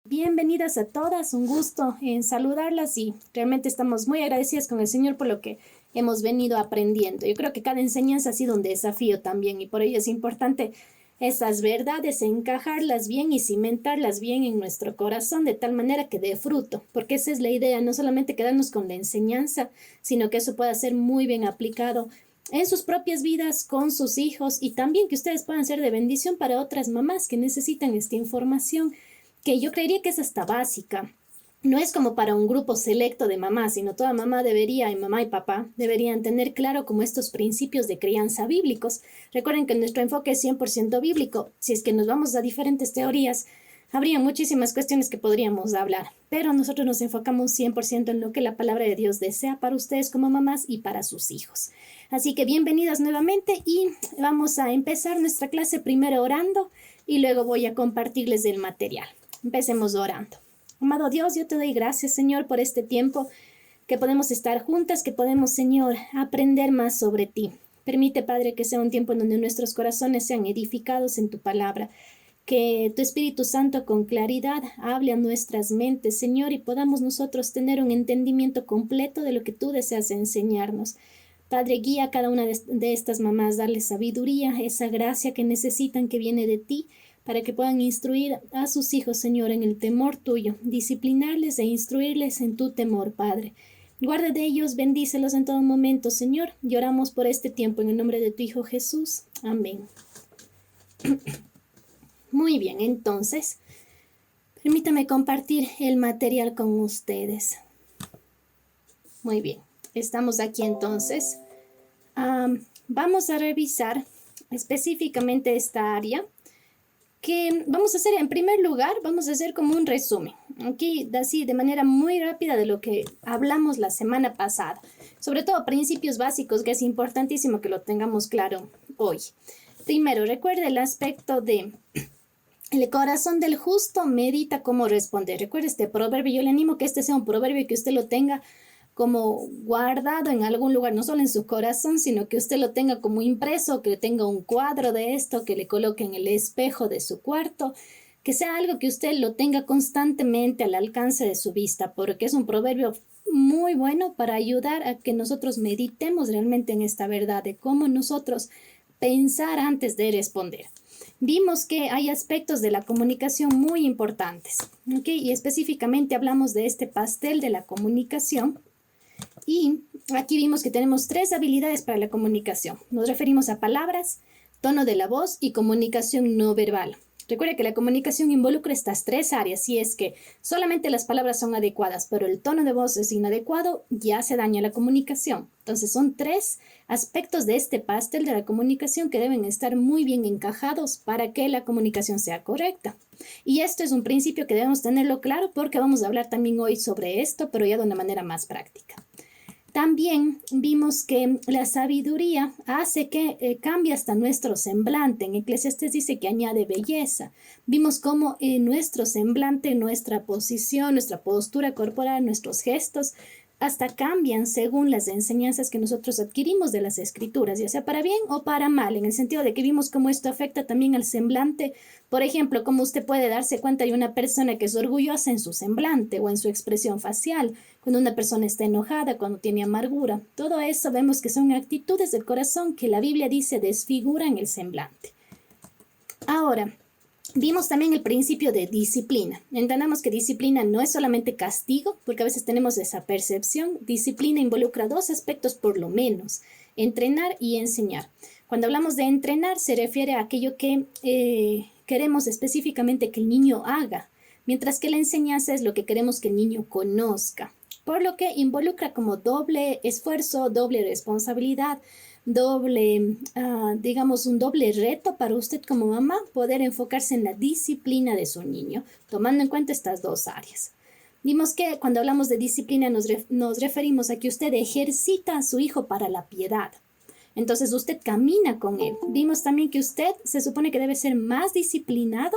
Bienvenidas a todas, un gusto en saludarlas y realmente estamos muy agradecidas con el Señor por lo que hemos venido aprendiendo. Yo creo que cada enseñanza ha sido un desafío también y por ello es importante esas verdades, encajarlas bien y cimentarlas bien en nuestro corazón de tal manera que dé fruto, porque esa es la idea, no solamente quedarnos con la enseñanza, sino que eso pueda ser muy bien aplicado en sus propias vidas, con sus hijos y también que ustedes puedan ser de bendición para otras mamás que necesitan esta información que yo creería que es hasta básica. No es como para un grupo selecto de mamás, sino toda mamá debería, y mamá y papá, deberían tener claro como estos principios de crianza bíblicos. Recuerden que nuestro enfoque es 100% bíblico. Si es que nos vamos a diferentes teorías, habría muchísimas cuestiones que podríamos hablar, pero nosotros nos enfocamos 100% en lo que la palabra de Dios desea para ustedes como mamás y para sus hijos. Así que bienvenidas nuevamente y vamos a empezar nuestra clase primero orando y luego voy a compartirles el material. Empecemos orando. Amado Dios, yo te doy gracias, Señor, por este tiempo que podemos estar juntas, que podemos, Señor, aprender más sobre ti. Permite, Padre, que sea un tiempo en donde nuestros corazones sean edificados en tu palabra, que tu Espíritu Santo con claridad hable a nuestras mentes, Señor, y podamos nosotros tener un entendimiento completo de lo que tú deseas enseñarnos. Padre, guía a cada una de estas mamás, darles sabiduría, esa gracia que necesitan que viene de ti, para que puedan instruir a sus hijos, Señor, en el temor tuyo, disciplinarles e instruirles en tu temor, Padre. Guarda de ellos, bendícelos en todo momento, Señor. Y oramos por este tiempo en el nombre de tu Hijo Jesús. Amén. Muy bien, entonces, permítame compartir el material con ustedes. Muy bien, estamos aquí entonces. Vamos a revisar específicamente esta área que vamos a hacer en primer lugar, vamos a hacer como un resumen, aquí así de manera muy rápida de lo que hablamos la semana pasada, sobre todo principios básicos que es importantísimo que lo tengamos claro hoy. Primero, recuerde el aspecto de el corazón del justo medita cómo responder. Recuerde este proverbio, yo le animo que este sea un proverbio y que usted lo tenga como guardado en algún lugar, no solo en su corazón, sino que usted lo tenga como impreso, que tenga un cuadro de esto, que le coloque en el espejo de su cuarto, que sea algo que usted lo tenga constantemente al alcance de su vista, porque es un proverbio muy bueno para ayudar a que nosotros meditemos realmente en esta verdad de cómo nosotros pensar antes de responder. Vimos que hay aspectos de la comunicación muy importantes, ¿ok? Y específicamente hablamos de este pastel de la comunicación. Y aquí vimos que tenemos 3 habilidades para la comunicación. Nos referimos a palabras, tono de la voz y comunicación no verbal. Recuerde que la comunicación involucra estas 3 áreas. Si es que solamente las palabras son adecuadas, pero el tono de voz es inadecuado, ya se daña la comunicación. Entonces son 3 aspectos de este pastel de la comunicación que deben estar muy bien encajados para que la comunicación sea correcta. Y esto es un principio que debemos tenerlo claro porque vamos a hablar también hoy sobre esto, pero ya de una manera más práctica. También vimos que la sabiduría hace que cambie hasta nuestro semblante. En Eclesiastés dice que añade belleza. Vimos cómo nuestro semblante, nuestra posición, nuestra postura corporal, nuestros gestos, hasta cambian según las enseñanzas que nosotros adquirimos de las escrituras, ya sea para bien o para mal, en el sentido de que vimos cómo esto afecta también al semblante. Por ejemplo, cómo usted puede darse cuenta de una persona que es orgullosa en su semblante o en su expresión facial, cuando una persona está enojada, cuando tiene amargura. Todo eso vemos que son actitudes del corazón que la Biblia dice desfiguran el semblante. Ahora, vimos también el principio de disciplina. Entendamos que disciplina no es solamente castigo, porque a veces tenemos esa percepción. Disciplina involucra 2 aspectos por lo menos, entrenar y enseñar. Cuando hablamos de entrenar se refiere a aquello que queremos específicamente que el niño haga, mientras que la enseñanza es lo que queremos que el niño conozca, por lo que involucra como doble esfuerzo, doble responsabilidad, digamos, un doble reto para usted como mamá, poder enfocarse en la disciplina de su niño, tomando en cuenta estas 2 áreas. Vimos que cuando hablamos de disciplina nos referimos a que usted ejercita a su hijo para la piedad. Entonces usted camina con él. Vimos también que usted se supone que debe ser más disciplinado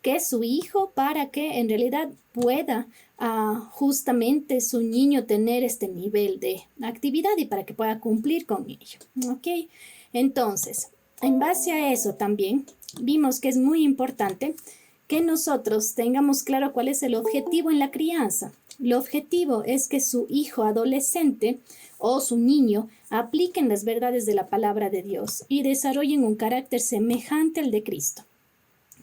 que su hijo para que en realidad pueda justamente su niño tener este nivel de actividad y para que pueda cumplir con ello. ¿Ok? Entonces, en base a eso también vimos que es muy importante que nosotros tengamos claro cuál es el objetivo en la crianza. El objetivo es que su hijo adolescente o su niño apliquen las verdades de la palabra de Dios y desarrollen un carácter semejante al de Cristo.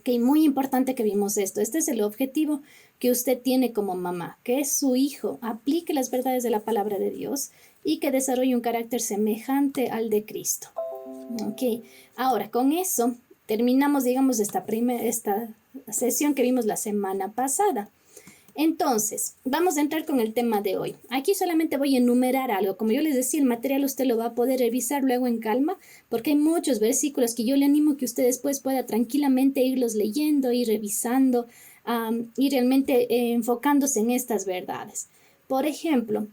Okay, muy importante que vimos esto. Este es el objetivo que usted tiene como mamá, que su hijo aplique las verdades de la palabra de Dios y que desarrolle un carácter semejante al de Cristo. Ok, ahora con eso terminamos, digamos, esta sesión que vimos la semana pasada. Entonces, vamos a entrar con el tema de hoy. Aquí solamente voy a enumerar algo. Como yo les decía, el material usted lo va a poder revisar luego en calma, porque hay muchos versículos que yo le animo que usted después pueda tranquilamente irlos leyendo, ir revisando, y realmente enfocándose en estas verdades. Por ejemplo,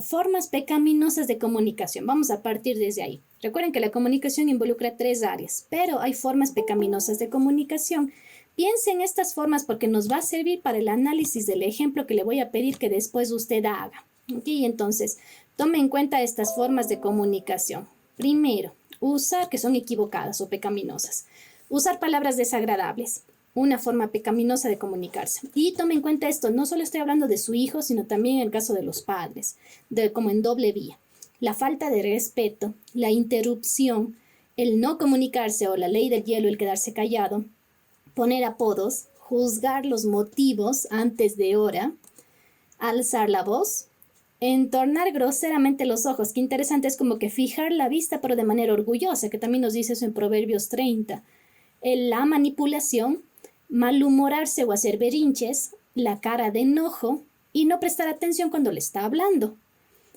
formas pecaminosas de comunicación. Vamos a partir desde ahí. Recuerden que la comunicación involucra 3 áreas, pero hay formas pecaminosas de comunicación. Piense en estas formas porque nos va a servir para el análisis del ejemplo que le voy a pedir que después usted haga. ¿Okay? Entonces, tome en cuenta estas formas de comunicación. Primero, usar que son equivocadas o pecaminosas. Usar palabras desagradables, una forma pecaminosa de comunicarse. Y tome en cuenta esto, no solo estoy hablando de su hijo, sino también en el caso de los padres, como en doble vía. La falta de respeto, la interrupción, el no comunicarse o la ley del hielo, el quedarse callado, poner apodos, juzgar los motivos antes de hora, alzar la voz, entornar groseramente los ojos. Qué interesante, es como que fijar la vista pero de manera orgullosa, que también nos dice eso en Proverbios 30. La manipulación, malhumorarse o hacer berrinches, la cara de enojo y no prestar atención cuando le está hablando.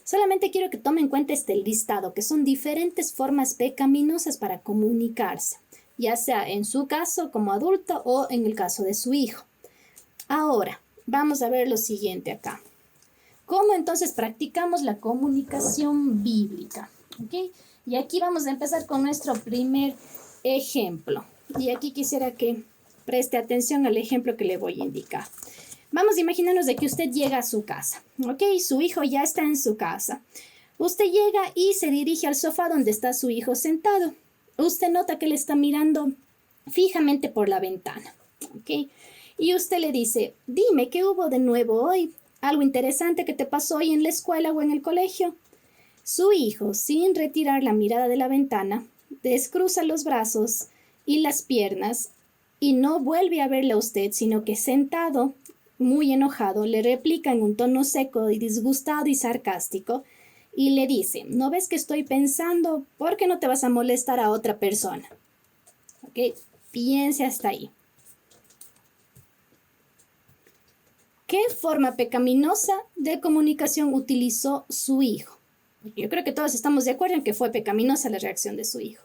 Solamente quiero que tome en cuenta este listado, que son diferentes formas pecaminosas para comunicarse, ya sea en su caso como adulto o en el caso de su hijo. Ahora, vamos a ver lo siguiente acá. ¿Cómo entonces practicamos la comunicación bíblica? ¿Okay? Y aquí vamos a empezar con nuestro primer ejemplo. Y aquí quisiera que preste atención al ejemplo que le voy a indicar. Vamos a imaginarnos de que usted llega a su casa, ¿ok? Su hijo ya está en su casa. Usted llega y se dirige al sofá donde está su hijo sentado. Usted nota que le está mirando fijamente por la ventana, ¿ok? Y usted le dice, dime, ¿qué hubo de nuevo hoy? ¿Algo interesante que te pasó hoy en la escuela o en el colegio? Su hijo, sin retirar la mirada de la ventana, descruza los brazos y las piernas y no vuelve a verle a usted, sino que sentado, muy enojado, le replica en un tono seco y disgustado y sarcástico y le dice, ¿no ves que estoy pensando? ¿Por qué no te vas a molestar a otra persona? ¿Ok? Piense hasta ahí. ¿Qué forma pecaminosa de comunicación utilizó su hijo? Yo creo que todos estamos de acuerdo en que fue pecaminosa la reacción de su hijo.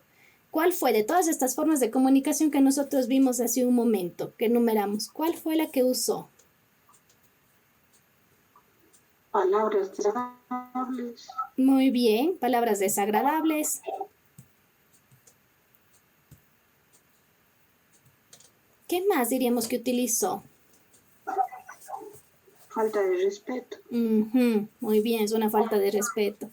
¿Cuál fue de todas estas formas de comunicación que nosotros vimos hace un momento, que enumeramos? ¿Cuál fue la que usó? Palabras desagradables. Muy bien, palabras desagradables. ¿Qué más diríamos que utilizó? Falta de respeto. Muy bien, es una falta de respeto.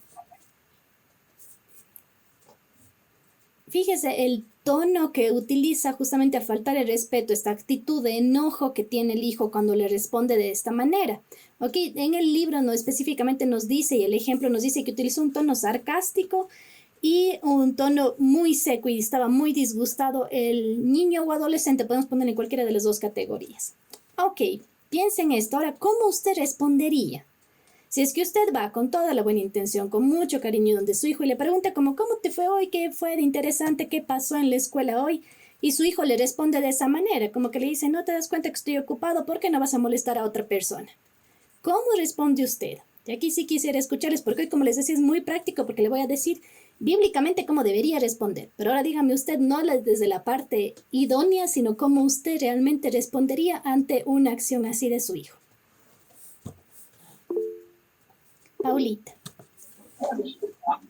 Fíjese el tono que utiliza justamente al faltar el respeto, esta actitud de enojo que tiene el hijo cuando le responde de esta manera. Ok, en el libro no específicamente nos dice, y el ejemplo nos dice que utilizó un tono sarcástico y un tono muy seco y estaba muy disgustado. El niño o adolescente podemos poner en cualquiera de las dos categorías. Ok, piensen esto. Ahora, ¿cómo usted respondería? Si es que usted va con toda la buena intención, con mucho cariño donde su hijo y le pregunta como, ¿cómo te fue hoy? ¿Qué fue de interesante? ¿Qué pasó en la escuela hoy? Y su hijo le responde de esa manera, como que le dice, ¿no te das cuenta que estoy ocupado? ¿Por qué no vas a molestar a otra persona? ¿Cómo responde usted? Y aquí sí quisiera escucharles, porque hoy, como les decía, es muy práctico, porque le voy a decir bíblicamente cómo debería responder. Pero ahora dígame usted, no desde la parte idónea, sino cómo usted realmente respondería ante una acción así de su hijo. Paulita.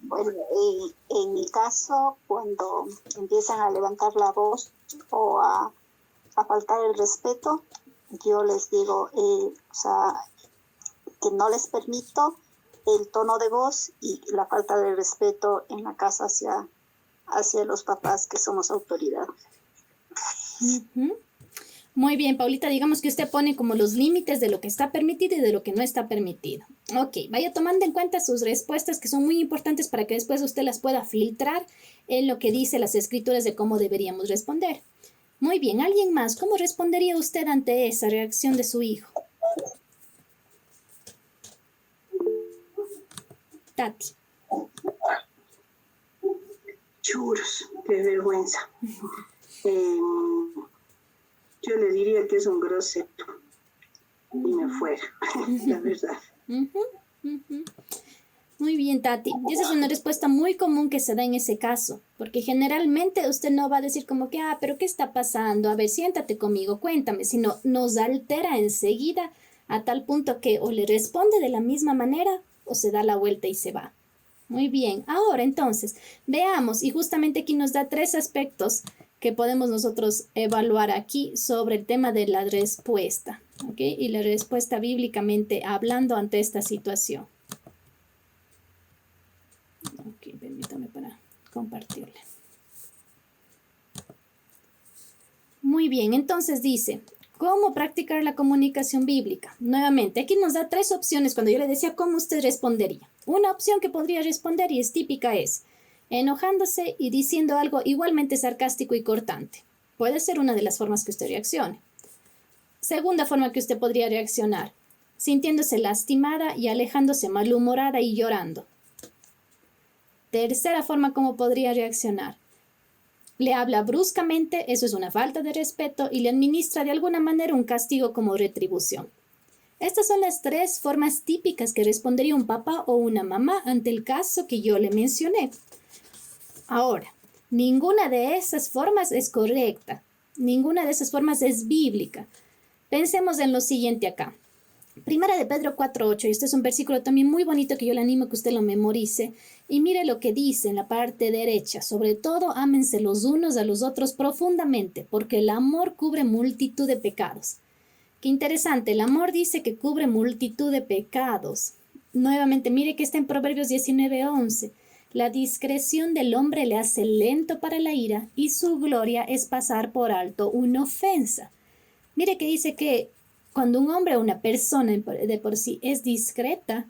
Bueno, en mi caso, cuando empiezan a levantar la voz o a faltar el respeto, yo les digo, que no les permito el tono de voz y la falta de respeto en la casa hacia los papás que somos autoridad. Muy bien, Paulita, digamos que usted pone como los límites de lo que está permitido y de lo que no está permitido. Ok, vaya tomando en cuenta sus respuestas que son muy importantes para que después usted las pueda filtrar en lo que dice las escrituras de cómo deberíamos responder. Muy bien, ¿alguien más? ¿Cómo respondería usted ante esa reacción de su hijo? Tati. Churros, qué vergüenza. Yo le diría que es un grosero y me fuera, la verdad. Muy bien, Tati. Y esa es una respuesta muy común que se da en ese caso, porque generalmente usted no va a decir como que, pero ¿qué está pasando? A ver, siéntate conmigo, cuéntame, sino nos altera enseguida a tal punto que o le responde de la misma manera o se da la vuelta y se va. Muy bien. Ahora, entonces, veamos, y justamente aquí nos da 3 aspectos que podemos nosotros evaluar aquí sobre el tema de la respuesta, ¿ok? Y la respuesta bíblicamente hablando ante esta situación. Ok, permítame para compartirle. Muy bien, entonces dice, ¿cómo practicar la comunicación bíblica? Nuevamente, aquí nos da 3 opciones cuando yo le decía cómo usted respondería. Una opción que podría responder y es típica es enojándose y diciendo algo igualmente sarcástico y cortante. Puede ser una de las formas que usted reaccione. Segunda forma que usted podría reaccionar, sintiéndose lastimada y alejándose malhumorada y llorando. Tercera forma como podría reaccionar. Le habla bruscamente, eso es una falta de respeto, y le administra de alguna manera un castigo como retribución. Estas son las 3 formas típicas que respondería un papá o una mamá ante el caso que yo le mencioné. Ahora, ninguna de esas formas es correcta. Ninguna de esas formas es bíblica. Pensemos en lo siguiente acá. Primera de Pedro 4:8, y este es un versículo también muy bonito que yo le animo a que usted lo memorice. Y mire lo que dice en la parte derecha. Sobre todo, ámense los unos a los otros profundamente, porque el amor cubre multitud de pecados. Qué interesante, el amor dice que cubre multitud de pecados. Nuevamente, mire que está en Proverbios 19:11. La discreción del hombre le hace lento para la ira y su gloria es pasar por alto una ofensa. Mire que dice que cuando un hombre o una persona de por sí es discreta,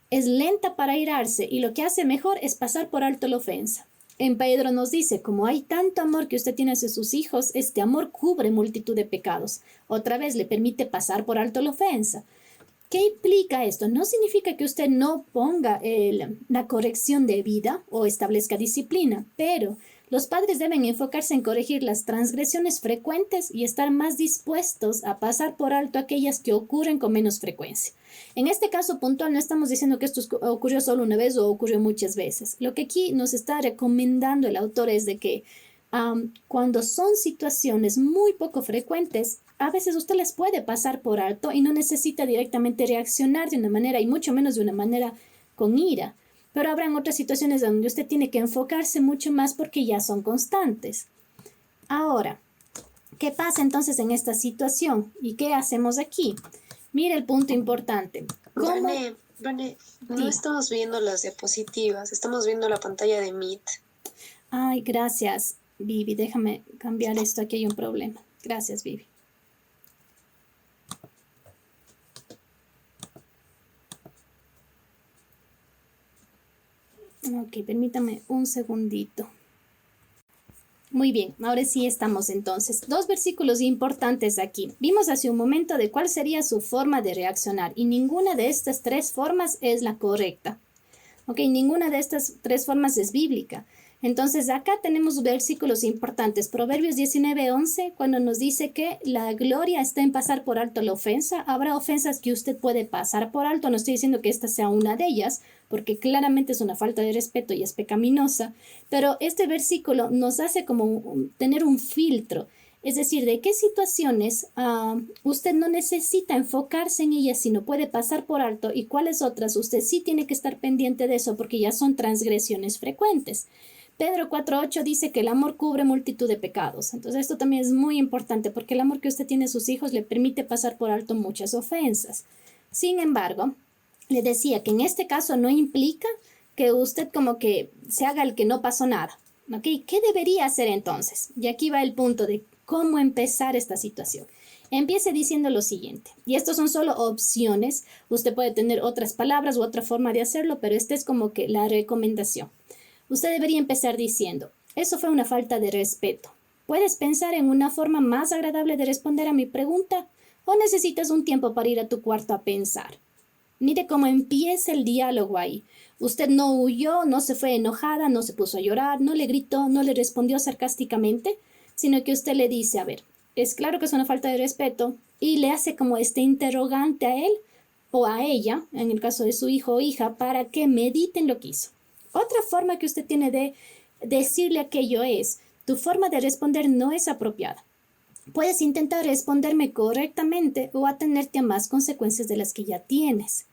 es lenta para airarse y lo que hace mejor es pasar por alto la ofensa. En Pedro nos dice, como hay tanto amor que usted tiene hacia sus hijos, este amor cubre multitud de pecados. Otra vez le permite pasar por alto la ofensa. ¿Qué implica esto? No significa que usted no ponga la corrección debida o establezca disciplina, pero los padres deben enfocarse en corregir las transgresiones frecuentes y estar más dispuestos a pasar por alto aquellas que ocurren con menos frecuencia. En este caso puntual no estamos diciendo que esto ocurrió solo una vez o ocurrió muchas veces. Lo que aquí nos está recomendando el autor es de que cuando son situaciones muy poco frecuentes, a veces usted les puede pasar por alto y no necesita directamente reaccionar de una manera y mucho menos de una manera con ira. Pero habrán otras situaciones donde usted tiene que enfocarse mucho más porque ya son constantes. Ahora, ¿qué pasa entonces en esta situación? ¿Y qué hacemos aquí? Mire el punto importante. Vane, no estamos viendo las diapositivas, estamos viendo la pantalla de Meet. Ay, gracias, Vivi. Déjame cambiar esto. Aquí hay un problema. Gracias, Vivi. Ok, permítame un segundito. Muy bien, ahora sí estamos entonces. 2 versículos importantes aquí. Vimos hace un momento de cuál sería su forma de reaccionar y ninguna de estas 3 formas es la correcta. Ok, ninguna de estas 3 formas es bíblica. Entonces acá tenemos versículos importantes. Proverbios 19:11, cuando nos dice que la gloria está en pasar por alto la ofensa. Habrá ofensas que usted puede pasar por alto. No estoy diciendo que esta sea una de ellas, porque claramente es una falta de respeto y es pecaminosa. Pero este versículo nos hace como tener un filtro. Es decir, de qué situaciones usted no necesita enfocarse en ellas, sino puede pasar por alto, y cuáles otras usted sí tiene que estar pendiente de eso porque ya son transgresiones frecuentes. Pedro 4:8 dice que el amor cubre multitud de pecados. Entonces esto también es muy importante porque el amor que usted tiene a sus hijos le permite pasar por alto muchas ofensas. Sin embargo, le decía que en este caso no implica que usted como que se haga el que no pasó nada. ¿Ok? ¿Qué debería hacer entonces? Y aquí va el punto de cómo empezar esta situación. Empiece diciendo lo siguiente, y estos son solo opciones, usted puede tener otras palabras u otra forma de hacerlo, pero esta es como que la recomendación. Usted debería empezar diciendo, eso fue una falta de respeto. ¿Puedes pensar en una forma más agradable de responder a mi pregunta? ¿O necesitas un tiempo para ir a tu cuarto a pensar? Mire cómo empieza el diálogo ahí. Usted no huyó, no se fue enojada, no se puso a llorar, no le gritó, no le respondió sarcásticamente, sino que usted le dice, a ver, es claro que es una falta de respeto, y le hace como este interrogante a él o a ella, en el caso de su hijo o hija, para que mediten lo que hizo. Otra forma que usted tiene de decirle aquello es, tu forma de responder no es apropiada. Puedes intentar responderme correctamente o atenerte a más consecuencias de las que ya tienes.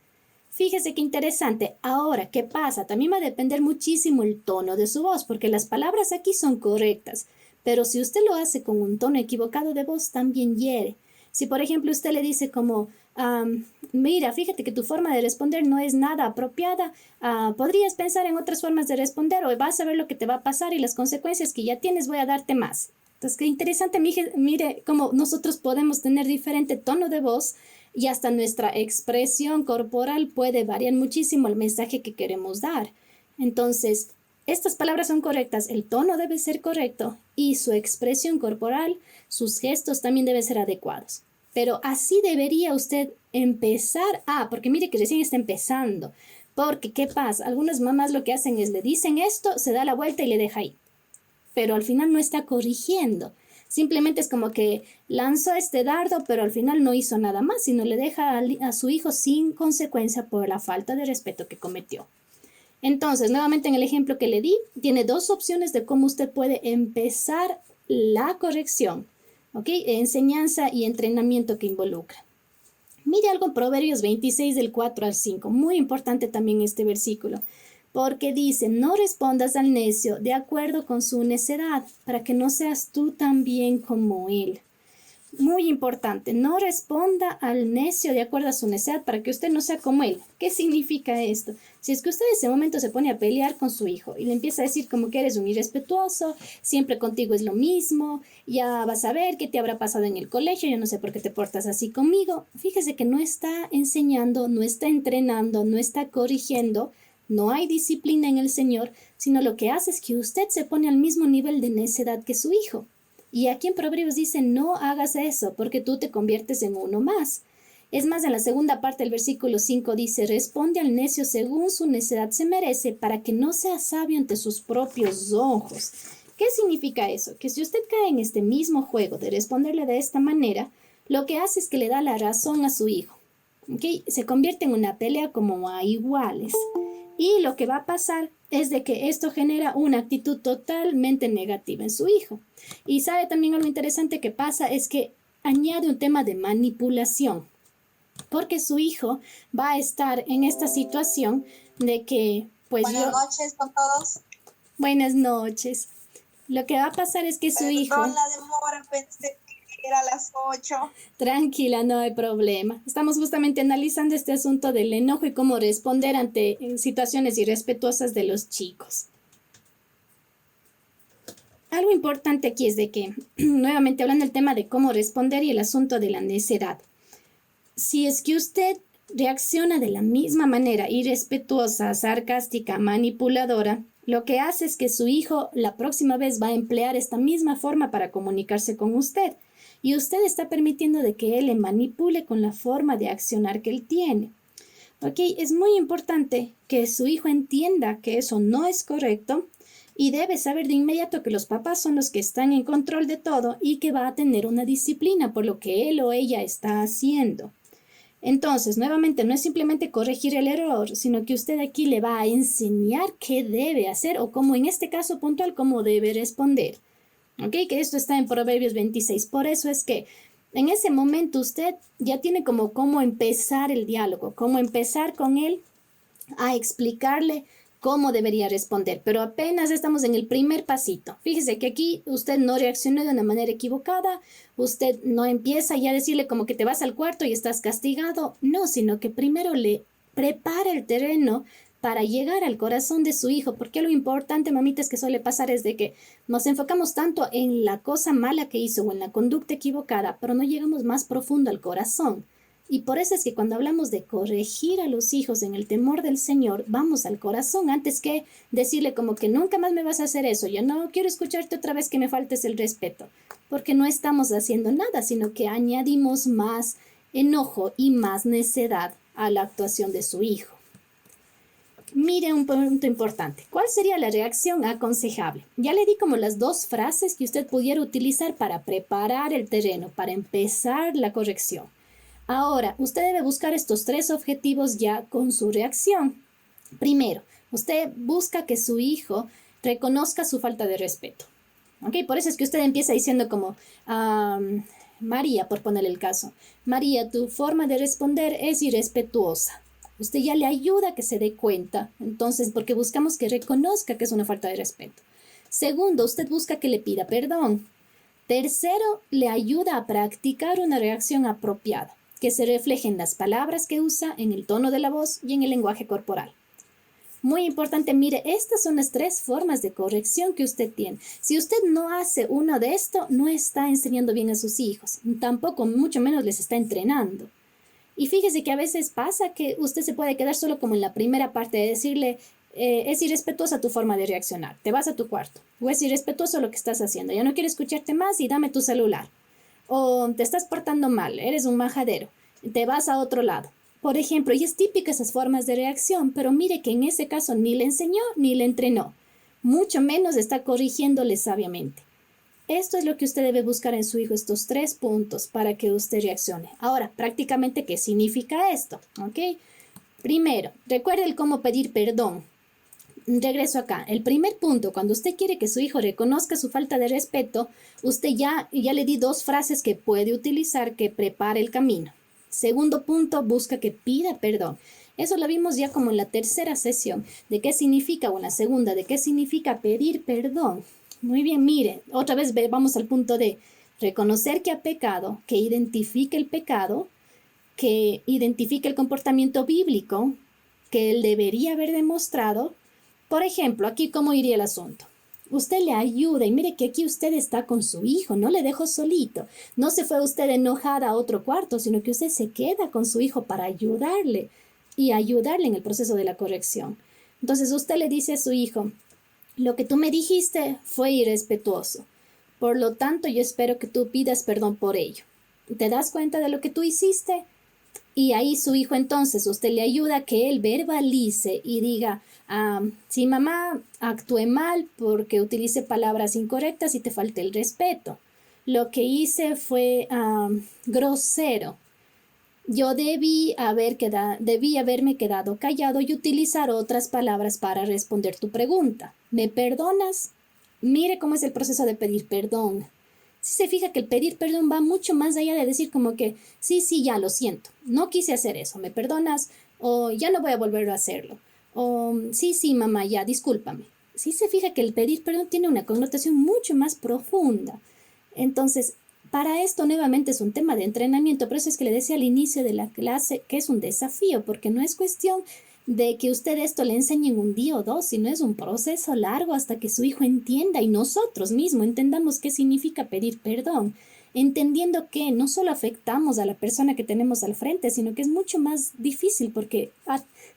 Fíjese qué interesante. Ahora, ¿qué pasa? También va a depender muchísimo el tono de su voz, porque las palabras aquí son correctas, pero si usted lo hace con un tono equivocado de voz, también hiere. Si, por ejemplo, usted le dice como, mira, fíjate que tu forma de responder no es nada apropiada, podrías pensar en otras formas de responder o vas a ver lo que te va a pasar y las consecuencias que ya tienes voy a darte más. Entonces, qué interesante, mire cómo nosotros podemos tener diferente tono de voz y hasta nuestra expresión corporal puede variar muchísimo el mensaje que queremos dar. Entonces, estas palabras son correctas, el tono debe ser correcto y su expresión corporal, sus gestos también deben ser adecuados. Pero así debería usted empezar. Porque mire que recién está empezando. Porque, ¿qué pasa? Algunas mamás lo que hacen es le dicen esto, se da la vuelta y le deja ahí. Pero al final no está corrigiendo. Simplemente es como que lanzó este dardo, pero al final no hizo nada más, sino le deja a su hijo sin consecuencia por la falta de respeto que cometió. Entonces, nuevamente en el ejemplo que le di, tiene dos opciones de cómo usted puede empezar la corrección, ¿ok? Enseñanza y entrenamiento que involucra. Mire algo en Proverbios 26 del 4 al 5, muy importante también este versículo, porque dice, no respondas al necio de acuerdo con su necedad, para que no seas tú también como él. Muy importante, no responda al necio de acuerdo a su necedad para que usted no sea como él. ¿Qué significa esto? Si es que usted en ese momento se pone a pelear con su hijo y le empieza a decir como que eres un irrespetuoso, siempre contigo es lo mismo, ya vas a ver qué te habrá pasado en el colegio, yo no sé por qué te portas así conmigo. Fíjese que no está enseñando, no está entrenando, no está corrigiendo, no hay disciplina en el Señor, sino lo que hace es que usted se pone al mismo nivel de necedad que su hijo. Y aquí en Proverbios dice, no hagas eso, porque tú te conviertes en uno más. Es más, en la segunda parte del versículo 5 dice, responde al necio según su necedad se merece, para que no sea sabio ante sus propios ojos. ¿Qué significa eso? Que si usted cae en este mismo juego de responderle de esta manera, lo que hace es que le da la razón a su hijo. ¿Okay? Se convierte en una pelea como a iguales. Y lo que va a pasar es de que esto genera una actitud totalmente negativa en su hijo. Y sabe también algo interesante que pasa es que añade un tema de manipulación, porque su hijo va a estar en esta situación de que, pues Buenas noches con todos. Buenas noches. Lo que va a pasar es que su hijo... Perdón la demora, pensé que era a las 8. Tranquila, no hay problema. Estamos justamente analizando este asunto del enojo y cómo responder ante situaciones irrespetuosas de los chicos. Algo importante aquí es de que, nuevamente hablando del tema de cómo responder y el asunto de la necedad. Si es que usted reacciona de la misma manera, irrespetuosa, sarcástica, manipuladora, lo que hace es que su hijo la próxima vez va a emplear esta misma forma para comunicarse con usted. Y usted está permitiendo de que él le manipule con la forma de accionar que él tiene. ¿Ok? Es muy importante que su hijo entienda que eso no es correcto y debe saber de inmediato que los papás son los que están en control de todo y que va a tener una disciplina por lo que él o ella está haciendo. Entonces, nuevamente, no es simplemente corregir el error, sino que usted aquí le va a enseñar qué debe hacer o cómo, en este caso puntual, cómo debe responder. ¿Ok? Que esto está en Proverbios 26. Por eso es que en ese momento usted ya tiene como cómo empezar el diálogo, cómo empezar con él a explicarle cómo debería responder, pero apenas estamos en el primer pasito. Fíjese que aquí usted no reaccionó de una manera equivocada, usted no empieza ya a decirle como que te vas al cuarto y estás castigado, no, sino que primero le prepara el terreno para llegar al corazón de su hijo, porque lo importante, mamitas, que suele pasar es de que nos enfocamos tanto en la cosa mala que hizo o en la conducta equivocada, pero no llegamos más profundo al corazón. Y por eso es que cuando hablamos de corregir a los hijos en el temor del Señor, vamos al corazón antes que decirle como que nunca más me vas a hacer eso, yo no quiero escucharte otra vez que me faltes el respeto, porque no estamos haciendo nada, sino que añadimos más enojo y más necedad a la actuación de su hijo. Mire un punto importante. ¿Cuál sería la reacción aconsejable? Ya le di como las 2 frases que usted pudiera utilizar para preparar el terreno, para empezar la corrección. Ahora, usted debe buscar estos 3 objetivos ya con su reacción. Primero, usted busca que su hijo reconozca su falta de respeto. ¿Ok? Por eso es que usted empieza diciendo como, María, por ponerle el caso, María, tu forma de responder es irrespetuosa. Usted ya le ayuda a que se dé cuenta, entonces, porque buscamos que reconozca que es una falta de respeto. Segundo, usted busca que le pida perdón. Tercero, le ayuda a practicar una reacción apropiada, que se refleje en las palabras que usa, en el tono de la voz y en el lenguaje corporal. Muy importante, mire, estas son las 3 formas de corrección que usted tiene. Si usted no hace uno de esto, no está enseñando bien a sus hijos, tampoco, mucho menos les está entrenando. Y fíjese que a veces pasa que usted se puede quedar solo como en la primera parte de decirle, es irrespetuosa tu forma de reaccionar, te vas a tu cuarto, o es irrespetuoso lo que estás haciendo, ya no quiero escucharte más y dame tu celular, o te estás portando mal, eres un majadero, te vas a otro lado. Por ejemplo, y es típica esas formas de reacción, pero mire que en ese caso ni le enseñó ni le entrenó, mucho menos está corrigiéndole sabiamente. Esto es lo que usted debe buscar en su hijo, estos 3 puntos para que usted reaccione. Ahora, prácticamente, ¿qué significa esto? ¿Ok? Primero, recuerde el cómo pedir perdón. Regreso acá. El primer punto, cuando usted quiere que su hijo reconozca su falta de respeto, usted ya le di 2 frases que puede utilizar que prepare el camino. Segundo punto, busca que pida perdón. Eso lo vimos ya como en la tercera sesión, de qué significa, o en la segunda, de qué significa pedir perdón. Muy bien, mire, otra vez vamos al punto de reconocer que ha pecado, que identifique el pecado, que identifique el comportamiento bíblico que él debería haber demostrado. Por ejemplo, aquí cómo iría el asunto. Usted le ayuda y mire que aquí usted está con su hijo, no le dejó solito. No se fue usted enojada a otro cuarto, sino que usted se queda con su hijo para ayudarle y ayudarle en el proceso de la corrección. Entonces usted le dice a su hijo, lo que tú me dijiste fue irrespetuoso. Por lo tanto, yo espero que tú pidas perdón por ello. ¿Te das cuenta de lo que tú hiciste? Y ahí su hijo entonces, usted le ayuda a que él verbalice y diga, sí, mamá, actué mal porque utilicé palabras incorrectas y te falté el respeto. Lo que hice fue grosero. Yo debí haberme quedado callado y utilizar otras palabras para responder tu pregunta. ¿Me perdonas? Mire cómo es el proceso de pedir perdón. Si se fija que el pedir perdón va mucho más allá de decir como que, sí, ya lo siento, no quise hacer eso, ¿me perdonas? O ya no voy a volver a hacerlo. O sí, mamá, ya, discúlpame. Si se fija que el pedir perdón tiene una connotación mucho más profunda. Entonces, para esto nuevamente es un tema de entrenamiento, por eso es que le decía al inicio de la clase que es un desafío, porque no es cuestión de que usted esto le enseñe en un día o 2, sino es un proceso largo hasta que su hijo entienda y nosotros mismos entendamos qué significa pedir perdón, entendiendo que no solo afectamos a la persona que tenemos al frente, sino que es mucho más difícil porque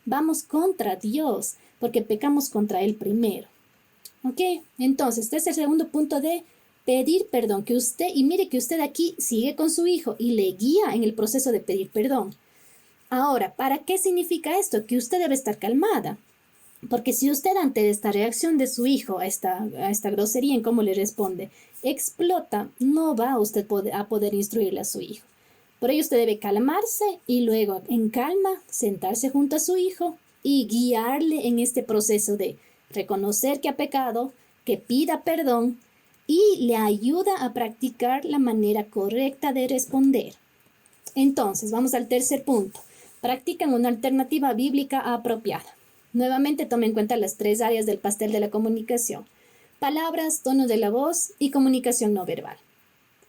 vamos contra Dios, porque pecamos contra Él primero. ¿Ok? Entonces, este es el segundo punto de pedir perdón, que usted, y mire que usted aquí sigue con su hijo y le guía en el proceso de pedir perdón. Ahora, ¿para qué significa esto? Que usted debe estar calmada. Porque si usted ante esta reacción de su hijo, a esta grosería en cómo le responde, explota, no va usted a poder instruirle a su hijo. Por ello usted debe calmarse y luego en calma sentarse junto a su hijo y guiarle en este proceso de reconocer que ha pecado, que pida perdón y le ayuda a practicar la manera correcta de responder. Entonces, vamos al tercer punto. Practican una alternativa bíblica apropiada. Nuevamente tome en cuenta las 3 áreas del pastel de la comunicación: palabras, tono de la voz y comunicación no verbal.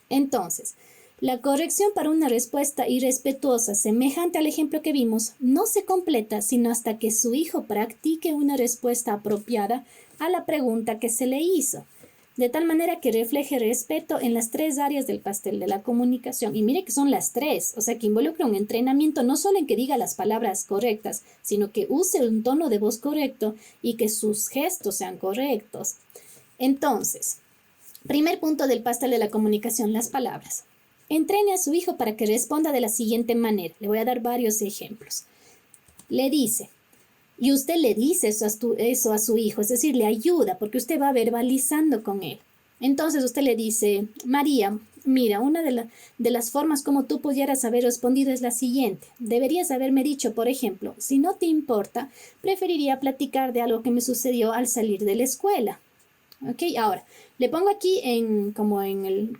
Entonces, La corrección para una respuesta irrespetuosa, semejante al ejemplo que vimos, no se completa sino hasta que su hijo practique una respuesta apropiada a la pregunta que se le hizo, de tal manera que refleje respeto en las 3 áreas del pastel de la comunicación. Y mire que son las 3, o sea que involucra un entrenamiento no solo en que diga las palabras correctas, sino que use un tono de voz correcto y que sus gestos sean correctos. Entonces, primer punto del pastel de la comunicación, las palabras. Entrene a su hijo para que responda de la siguiente manera. Le voy a dar varios ejemplos. Le dice, y usted le dice eso a su hijo, es decir, le ayuda porque usted va verbalizando con él. Entonces usted le dice, María, mira, una de las formas como tú pudieras haber respondido es la siguiente. Deberías haberme dicho, por ejemplo, si no te importa, preferiría platicar de algo que me sucedió al salir de la escuela. Ok, ahora, le pongo aquí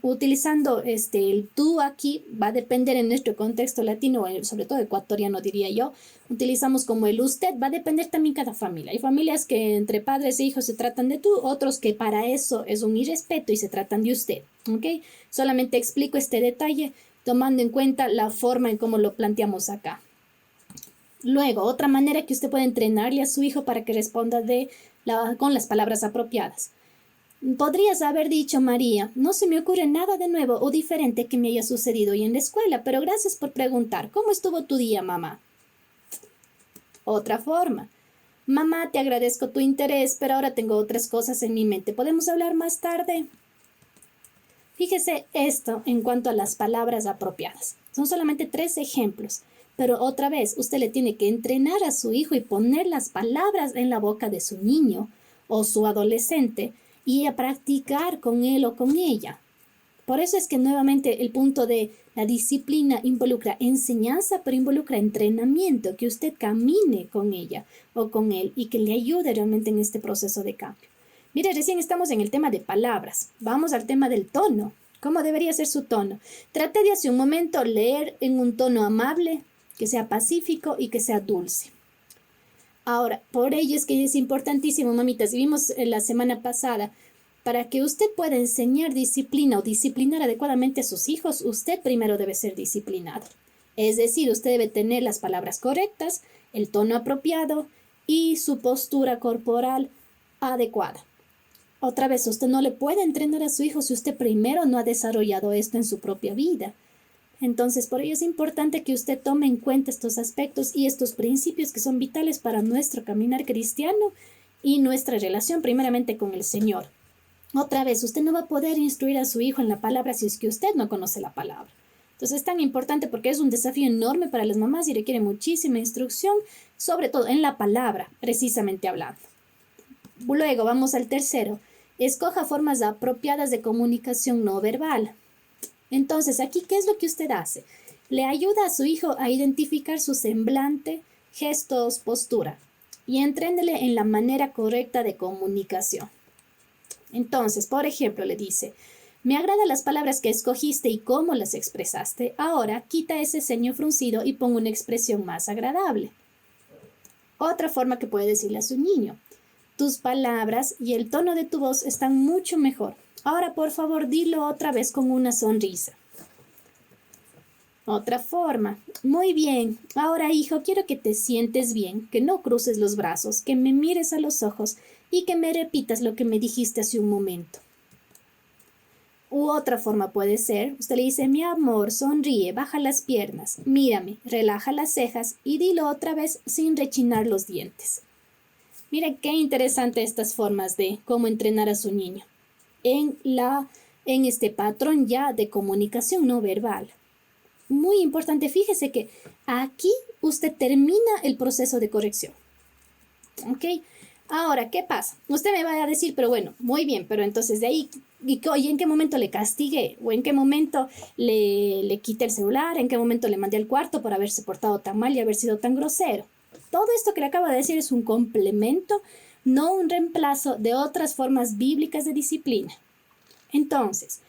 utilizando el tú aquí, va a depender en nuestro contexto latino, sobre todo ecuatoriano diría yo, utilizamos como el usted, va a depender también cada familia. Hay familias que entre padres e hijos se tratan de tú, otros que para eso es un irrespeto y se tratan de usted, ok. Solamente explico este detalle tomando en cuenta la forma en cómo lo planteamos acá. Luego, otra manera que usted puede entrenarle a su hijo para que responda con las palabras apropiadas. Podrías haber dicho, María, no se me ocurre nada de nuevo o diferente que me haya sucedido hoy en la escuela, pero gracias por preguntar. ¿Cómo estuvo tu día, mamá? Otra forma. Mamá, te agradezco tu interés, pero ahora tengo otras cosas en mi mente. ¿Podemos hablar más tarde? Fíjese esto en cuanto a las palabras apropiadas. Son solamente 3 ejemplos, pero otra vez usted le tiene que entrenar a su hijo y poner las palabras en la boca de su niño o su adolescente y a practicar con él o con ella. Por eso es que nuevamente el punto de la disciplina involucra enseñanza, pero involucra entrenamiento, que usted camine con ella o con él y que le ayude realmente en este proceso de cambio. Mire, recién estamos en el tema de palabras. Vamos al tema del tono. ¿Cómo debería ser su tono? Trate de hace un momento leer en un tono amable, que sea pacífico y que sea dulce. Ahora, por ello es que es importantísimo, mamitas, vimos la semana pasada, para que usted pueda enseñar disciplina o disciplinar adecuadamente a sus hijos, usted primero debe ser disciplinado. Es decir, usted debe tener las palabras correctas, el tono apropiado y su postura corporal adecuada. Otra vez, usted no le puede entrenar a su hijo si usted primero no ha desarrollado esto en su propia vida. Entonces, por ello es importante que usted tome en cuenta estos aspectos y estos principios que son vitales para nuestro caminar cristiano y nuestra relación primeramente con el Señor. Otra vez, usted no va a poder instruir a su hijo en la palabra si es que usted no conoce la palabra. Entonces es tan importante porque es un desafío enorme para las mamás y requiere muchísima instrucción, sobre todo en la palabra, precisamente hablando. Luego vamos al tercero. Escoja formas apropiadas de comunicación no verbal. Entonces, aquí, ¿qué es lo que usted hace? Le ayuda a su hijo a identificar su semblante, gestos, postura y entréndele en la manera correcta de comunicación. Entonces, por ejemplo, le dice, me agradan las palabras que escogiste y cómo las expresaste. Ahora, quita ese ceño fruncido y pon una expresión más agradable. Otra forma que puede decirle a su niño, tus palabras y el tono de tu voz están mucho mejor. Ahora, por favor, dilo otra vez con una sonrisa. Otra forma. Muy bien. Ahora, hijo, quiero que te sientes bien, que no cruces los brazos, que me mires a los ojos y que me repitas lo que me dijiste hace un momento. U otra forma puede ser, usted le dice, mi amor, sonríe, baja las piernas, mírame, relaja las cejas y dilo otra vez sin rechinar los dientes. Mire qué interesante estas formas de cómo entrenar a su niño en este patrón ya de comunicación no verbal. Muy importante, fíjese que aquí usted termina el proceso de corrección. ¿Ok? Ahora, ¿qué pasa? Usted me va a decir, pero bueno, muy bien, pero entonces de ahí, ¿y en qué momento le castigué? ¿O en qué momento le quité el celular? ¿En qué momento le mandé al cuarto por haberse portado tan mal y haber sido tan grosero? Todo esto que le acabo de decir es un complemento, no un reemplazo de otras formas bíblicas de disciplina. Entonces,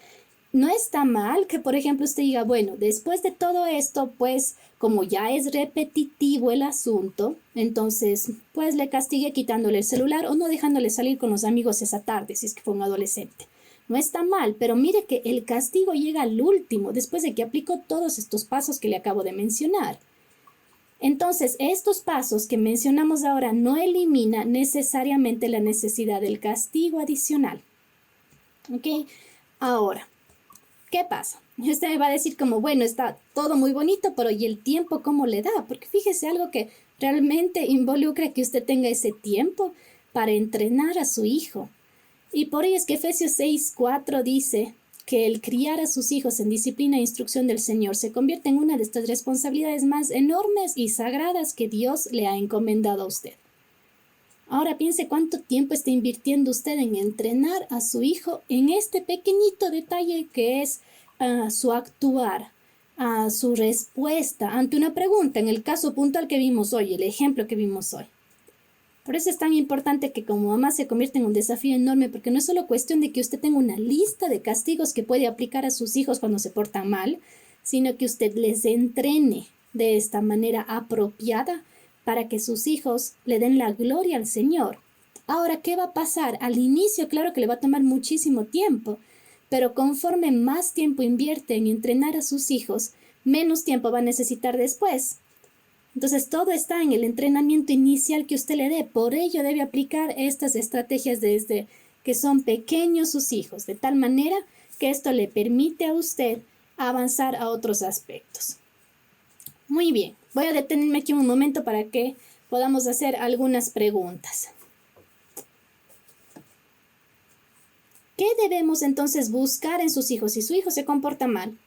no está mal que, por ejemplo, usted diga, bueno, después de todo esto, pues, como ya es repetitivo el asunto, entonces, pues le castigue quitándole el celular o no dejándole salir con los amigos esa tarde, si es que fue un adolescente. No está mal, pero mire que el castigo llega al último, después de que aplicó todos estos pasos que le acabo de mencionar. Entonces, estos pasos que mencionamos ahora no eliminan necesariamente la necesidad del castigo adicional. ¿Ok? Ahora, ¿qué pasa? Usted me va a decir como, bueno, está todo muy bonito, pero ¿y el tiempo cómo le da? Porque fíjese algo que realmente involucra que usted tenga ese tiempo para entrenar a su hijo. Y por ello es que Efesios 6:4 dice que el criar a sus hijos en disciplina e instrucción del Señor se convierte en una de estas responsabilidades más enormes y sagradas que Dios le ha encomendado a usted. Ahora piense cuánto tiempo está invirtiendo usted en entrenar a su hijo en este pequeñito detalle que es su actuar, su respuesta ante una pregunta, en el caso puntual que vimos hoy, el ejemplo que vimos hoy. Por eso es tan importante que como mamá se convierta en un desafío enorme, porque no es solo cuestión de que usted tenga una lista de castigos que puede aplicar a sus hijos cuando se portan mal, sino que usted les entrene de esta manera apropiada para que sus hijos le den la gloria al Señor. Ahora, ¿qué va a pasar? Al inicio, claro que le va a tomar muchísimo tiempo, pero conforme más tiempo invierte en entrenar a sus hijos, menos tiempo va a necesitar después. Entonces, todo está en el entrenamiento inicial que usted le dé. Por ello, debe aplicar estas estrategias desde que son pequeños sus hijos, de tal manera que esto le permite a usted avanzar a otros aspectos. Muy bien, voy a detenerme aquí un momento para que podamos hacer algunas preguntas. ¿Qué debemos entonces buscar en sus hijos si su hijo se comporta mal?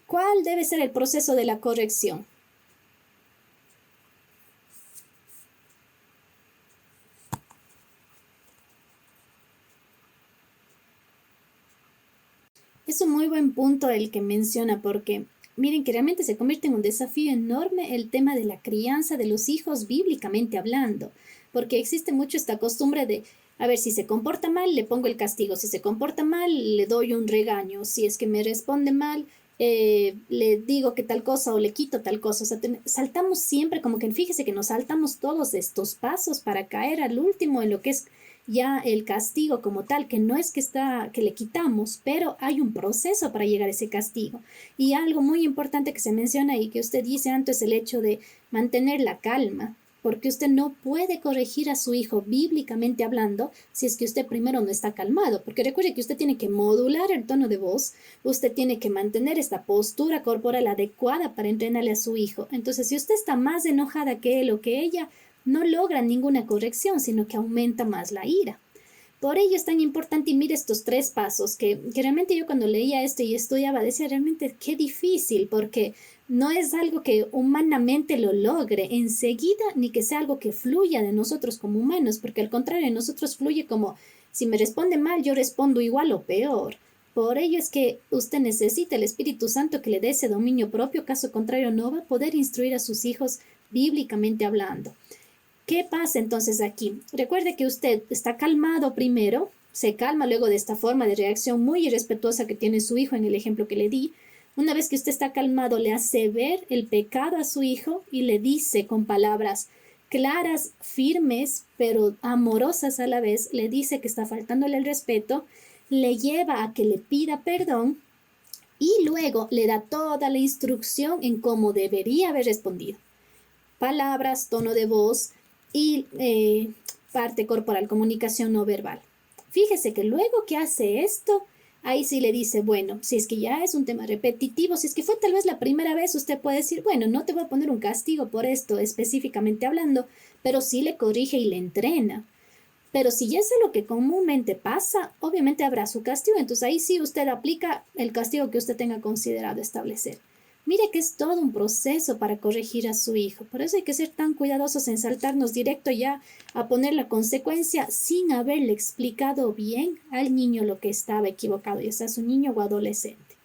¿Cuál debe ser el proceso de la corrección? Es un muy buen punto el que menciona porque miren que realmente se convierte en un desafío enorme el tema de la crianza de los hijos bíblicamente hablando, porque existe mucho esta costumbre de, a ver, si se comporta mal, le pongo el castigo, si se comporta mal, le doy un regaño, si es que me responde mal, le digo que tal cosa o le quito tal cosa. O sea, saltamos siempre, como que fíjese que nos saltamos todos estos pasos para caer al último en lo que es ya el castigo como tal, que no es que le quitamos, pero hay un proceso para llegar a ese castigo. Y algo muy importante que se menciona y que usted dice antes es el hecho de mantener la calma, porque usted no puede corregir a su hijo bíblicamente hablando si es que usted primero no está calmado, porque recuerde que usted tiene que modular el tono de voz, usted tiene que mantener esta postura corporal adecuada para entrenarle a su hijo. Entonces, si usted está más enojada que él o que ella, no logra ninguna corrección, sino que aumenta más la ira. Por ello es tan importante, y mire estos 3 pasos, que realmente yo cuando leía esto y estudiaba decía realmente qué difícil, porque no es algo que humanamente lo logre enseguida, ni que sea algo que fluya de nosotros como humanos, porque al contrario, de nosotros fluye como, si me responde mal, yo respondo igual o peor. Por ello es que usted necesita el Espíritu Santo que le dé ese dominio propio, caso contrario no va a poder instruir a sus hijos bíblicamente hablando. ¿Qué pasa entonces aquí? Recuerde que usted está calmado primero, se calma luego de esta forma de reacción muy irrespetuosa que tiene su hijo en el ejemplo que le di. Una vez que usted está calmado, le hace ver el pecado a su hijo y le dice con palabras claras, firmes, pero amorosas a la vez, le dice que está faltándole el respeto, le lleva a que le pida perdón y luego le da toda la instrucción en cómo debería haber respondido. Palabras, tono de voz y parte corporal, comunicación no verbal. Fíjese que luego que hace esto, ahí sí le dice, bueno, si es que ya es un tema repetitivo, si es que fue tal vez la primera vez, usted puede decir, bueno, no te voy a poner un castigo por esto específicamente hablando, pero sí le corrige y le entrena. Pero si ya es lo que comúnmente pasa, obviamente habrá su castigo. Entonces ahí sí usted aplica el castigo que usted tenga considerado establecer. Mire que es todo un proceso para corregir a su hijo. Por eso hay que ser tan cuidadosos en saltarnos directo ya a poner la consecuencia sin haberle explicado bien al niño lo que estaba equivocado, ya sea su niño o adolescente.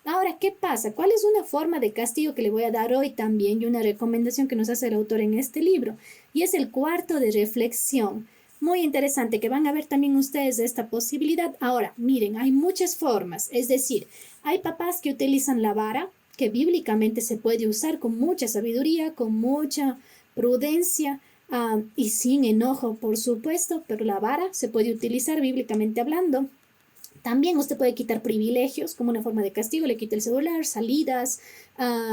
Ahora, ¿qué pasa? ¿Cuál es una forma de castigo que le voy a dar hoy también y una recomendación que nos hace el autor en este libro? Y es el cuarto de reflexión. Muy interesante que van a ver también ustedes esta posibilidad. Ahora, miren, hay muchas formas. Es decir, hay papás que utilizan la vara, que bíblicamente se puede usar con mucha sabiduría, con mucha prudencia y sin enojo, por supuesto, pero la vara se puede utilizar bíblicamente hablando. También usted puede quitar privilegios como una forma de castigo, le quita el celular, salidas,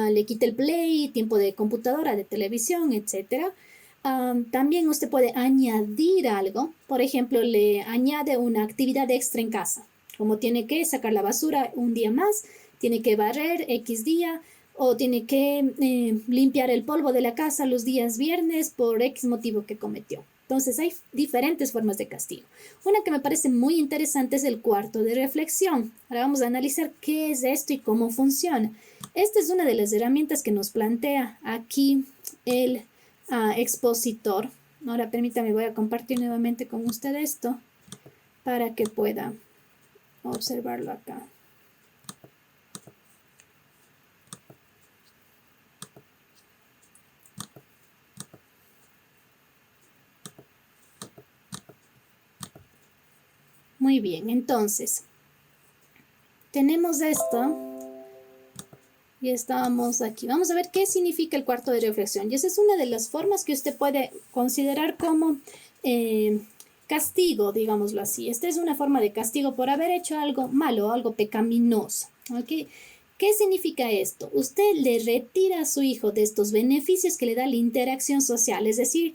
le quita el play, tiempo de computadora, de televisión, etcétera. También usted puede añadir algo, por ejemplo, le añade una actividad extra en casa, como tiene que sacar la basura un día más, tiene que barrer X día o tiene que limpiar el polvo de la casa los días viernes por X motivo que cometió. Entonces hay diferentes formas de castigo. Una que me parece muy interesante es el cuarto de reflexión. Ahora vamos a analizar qué es esto y cómo funciona. Esta es una de las herramientas que nos plantea aquí el expositor. Ahora permítame, voy a compartir nuevamente con usted esto para que pueda observarlo acá. Muy bien, entonces, tenemos esto y estábamos aquí. Vamos a ver qué significa el cuarto de reflexión. Y esa es una de las formas que usted puede considerar como castigo, digámoslo así. Esta es una forma de castigo por haber hecho algo malo, algo pecaminoso. ¿Okay? ¿Qué significa esto? Usted le retira a su hijo de estos beneficios que le da la interacción social, es decir,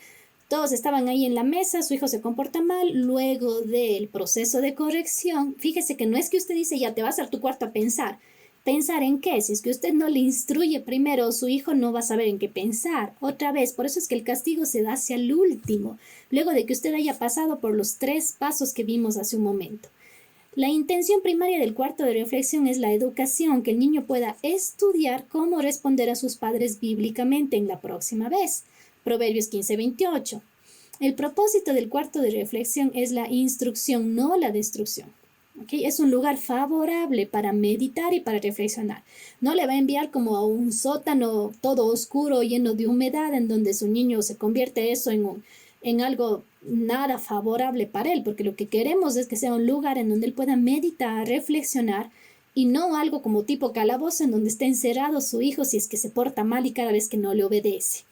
todos estaban ahí en la mesa, su hijo se comporta mal, luego del proceso de corrección, fíjese que no es que usted dice, ya te vas a tu cuarto a pensar. ¿Pensar en qué? Si es que usted no le instruye primero, su hijo no va a saber en qué pensar. Otra vez, por eso es que el castigo se da hacia el último, luego de que usted haya pasado por los 3 pasos que vimos hace un momento. La intención primaria del cuarto de reflexión es la educación, que el niño pueda estudiar cómo responder a sus padres bíblicamente en la próxima vez. Proverbios 15:28. El propósito del cuarto de reflexión es la instrucción, no la destrucción. ¿Okay? Es un lugar favorable para meditar y para reflexionar. No le va a enviar como a un sótano todo oscuro, lleno de humedad, en donde su niño se convierte eso en algo nada favorable para él, porque lo que queremos es que sea un lugar en donde él pueda meditar, reflexionar, y no algo como tipo calabozo en donde está encerrado su hijo si es que se porta mal y cada vez que no le obedece.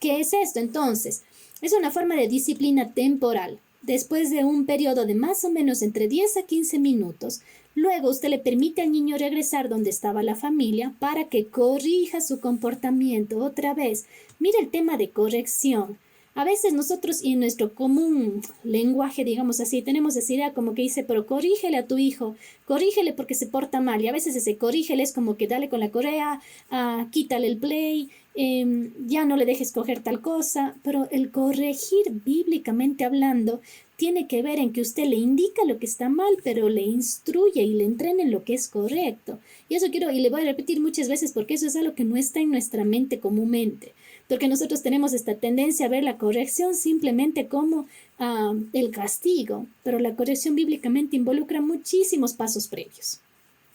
¿Qué es esto entonces? Es una forma de disciplina temporal. Después de un periodo de más o menos entre 10 a 15 minutos, luego usted le permite al niño regresar donde estaba la familia para que corrija su comportamiento otra vez. Mira el tema de corrección. A veces nosotros y en nuestro común lenguaje, digamos así, tenemos esa idea como que dice, pero corrígele a tu hijo, corrígele porque se porta mal. Y a veces ese corrígele es como que dale con la correa, quítale el play, ya no le dejes coger tal cosa. Pero el corregir bíblicamente hablando tiene que ver en que usted le indica lo que está mal, pero le instruye y le entrena en lo que es correcto. Y eso quiero, y le voy a repetir muchas veces porque eso es algo que no está en nuestra mente comúnmente. Porque nosotros tenemos esta tendencia a ver la corrección simplemente como el castigo, pero la corrección bíblicamente involucra muchísimos pasos previos.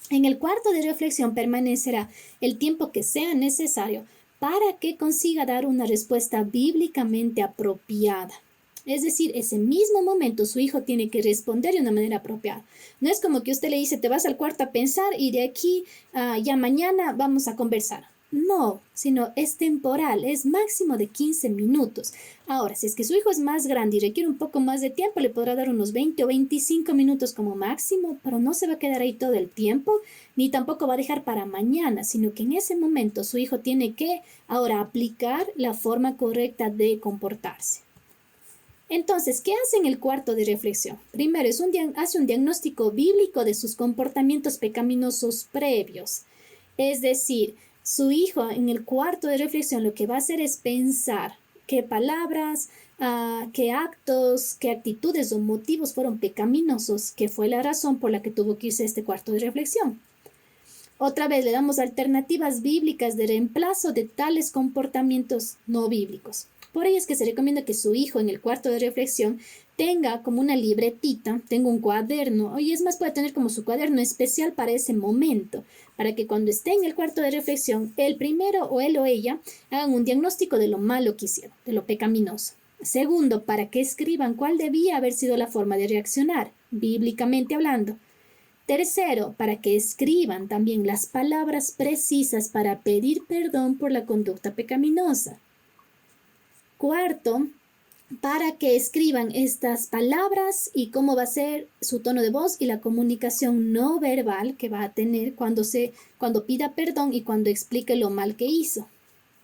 En el cuarto de reflexión permanecerá el tiempo que sea necesario para que consiga dar una respuesta bíblicamente apropiada. Es decir, ese mismo momento su hijo tiene que responder de una manera apropiada. No es como que usted le dice, te vas al cuarto a pensar y de aquí ya mañana vamos a conversar. No, sino es temporal, es máximo de 15 minutos. Ahora, si es que su hijo es más grande y requiere un poco más de tiempo, le podrá dar unos 20 o 25 minutos como máximo, pero no se va a quedar ahí todo el tiempo, ni tampoco va a dejar para mañana, sino que en ese momento su hijo tiene que ahora aplicar la forma correcta de comportarse. Entonces, ¿qué hace en el cuarto de reflexión? Primero, hace un diagnóstico bíblico de sus comportamientos pecaminosos previos. Es decir, su hijo en el cuarto de reflexión lo que va a hacer es pensar qué palabras, qué actos, qué actitudes o motivos fueron pecaminosos, que fue la razón por la que tuvo que irse a este cuarto de reflexión. Otra vez le damos alternativas bíblicas de reemplazo de tales comportamientos no bíblicos. Por ello es que se recomienda que su hijo en el cuarto de reflexión tenga como una libretita, tenga un cuaderno, y es más, puede tener como su cuaderno especial para ese momento, para que cuando esté en el cuarto de reflexión, él primero o él o ella hagan un diagnóstico de lo malo que hicieron, de lo pecaminoso. Segundo, para que escriban cuál debía haber sido la forma de reaccionar, bíblicamente hablando. Tercero, para que escriban también las palabras precisas para pedir perdón por la conducta pecaminosa. Cuarto, para que escriban estas palabras y cómo va a ser su tono de voz y la comunicación no verbal que va a tener cuando pida perdón y cuando explique lo mal que hizo.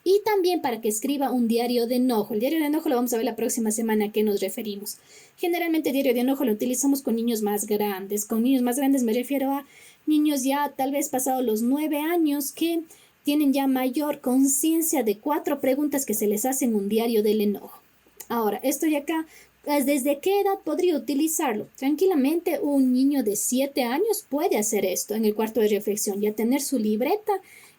Y también para que escriba un diario de enojo. El diario de enojo lo vamos a ver la próxima semana a qué nos referimos. Generalmente el diario de enojo lo utilizamos con niños más grandes. Con niños más grandes me refiero a niños ya tal vez pasados los 9 años que tienen ya mayor conciencia de 4 preguntas que se les hacen en un diario del enojo. Ahora, esto de acá, ¿desde qué edad podría utilizarlo? Tranquilamente un niño de 7 años puede hacer esto en el cuarto de reflexión, ya tener su libreta.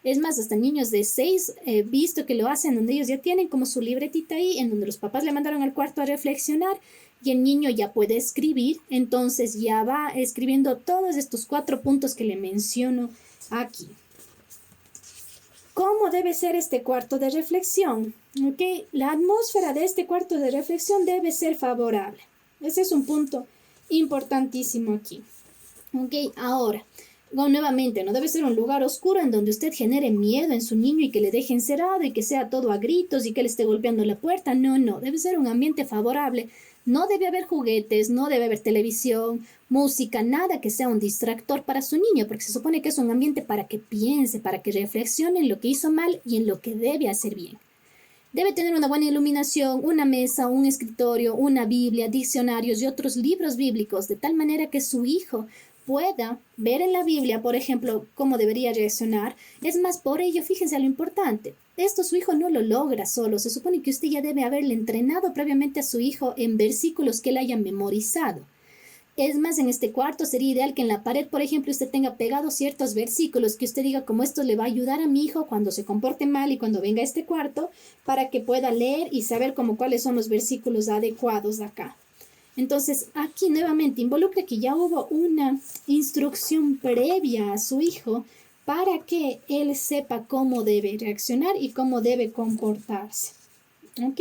Es más, hasta niños de 6 he visto que lo hacen, donde ellos ya tienen como su libretita ahí, en donde los papás le mandaron al cuarto a reflexionar y el niño ya puede escribir, entonces ya va escribiendo todos estos 4 puntos que le menciono aquí. ¿Cómo debe ser este cuarto de reflexión? ¿Okay? La atmósfera de este cuarto de reflexión debe ser favorable. Ese es un punto importantísimo aquí. ¿Okay? Ahora, nuevamente, no debe ser un lugar oscuro en donde usted genere miedo en su niño y que le deje encerrado y que sea todo a gritos y que le esté golpeando la puerta. No, debe ser un ambiente favorable. No debe haber juguetes, no debe haber televisión, música, nada que sea un distractor para su niño, porque se supone que es un ambiente para que piense, para que reflexione en lo que hizo mal y en lo que debe hacer bien. Debe tener una buena iluminación, una mesa, un escritorio, una Biblia, diccionarios y otros libros bíblicos, de tal manera que su hijo pueda ver en la Biblia, por ejemplo, cómo debería reaccionar. Es más, por ello, fíjense lo importante. Esto su hijo no lo logra solo. Se supone que usted ya debe haberle entrenado previamente a su hijo en versículos que él haya memorizado. Es más, en este cuarto sería ideal que en la pared, por ejemplo, usted tenga pegados ciertos versículos que usted diga como esto le va a ayudar a mi hijo cuando se comporte mal y cuando venga a este cuarto, para que pueda leer y saber como cuáles son los versículos adecuados de acá. Entonces, aquí nuevamente involucra que ya hubo una instrucción previa a su hijo para que él sepa cómo debe reaccionar y cómo debe comportarse. ¿Ok?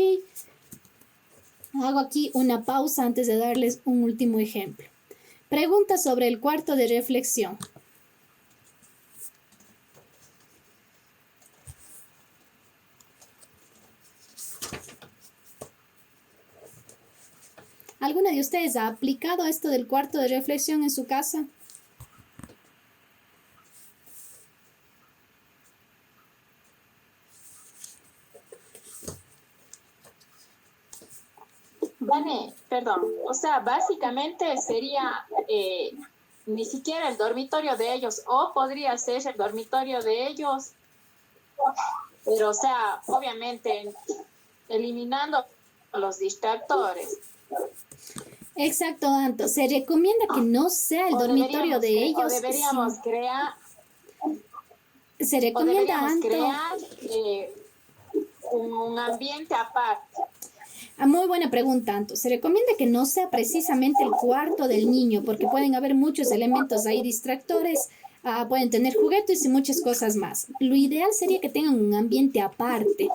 Hago aquí una pausa antes de darles un último ejemplo. Pregunta sobre el cuarto de reflexión. ¿Alguna de ustedes ha aplicado esto del cuarto de reflexión en su casa? Vane, perdón, o sea, básicamente sería ni siquiera el dormitorio de ellos, o podría ser el dormitorio de ellos, pero o sea, obviamente eliminando los distractores. Exacto, Anto. Se recomienda que no sea el dormitorio de ellos. O deberíamos crear. Se recomienda, Anto, crear un ambiente aparte. Muy buena pregunta, Anto. Se recomienda que no sea precisamente el cuarto del niño, porque pueden haber muchos elementos ahí distractores, pueden tener juguetes y muchas cosas más. Lo ideal sería que tengan un ambiente aparte.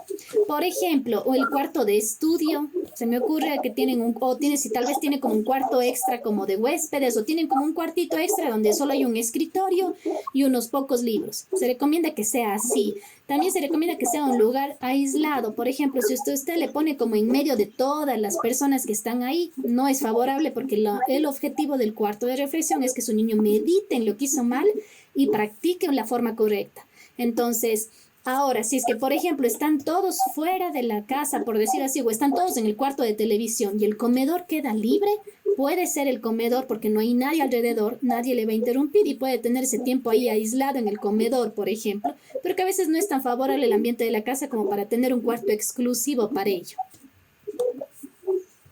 Por ejemplo, o el cuarto de estudio. Se me ocurre que tienen si tal vez tiene como un cuarto extra como de huéspedes, o tienen como un cuartito extra donde solo hay un escritorio y unos pocos libros. Se recomienda que sea así. También se recomienda que sea un lugar aislado. Por ejemplo, si usted le pone como en medio de todas las personas que están ahí, no es favorable, porque el objetivo del cuarto de reflexión es que su niño medite en lo que hizo mal y practique la forma correcta. Entonces, ahora, si es que, por ejemplo, están todos fuera de la casa, por decir así, o están todos en el cuarto de televisión y el comedor queda libre, puede ser el comedor porque no hay nadie alrededor, nadie le va a interrumpir y puede tener ese tiempo ahí aislado en el comedor, por ejemplo, pero que a veces no es tan favorable el ambiente de la casa como para tener un cuarto exclusivo para ello.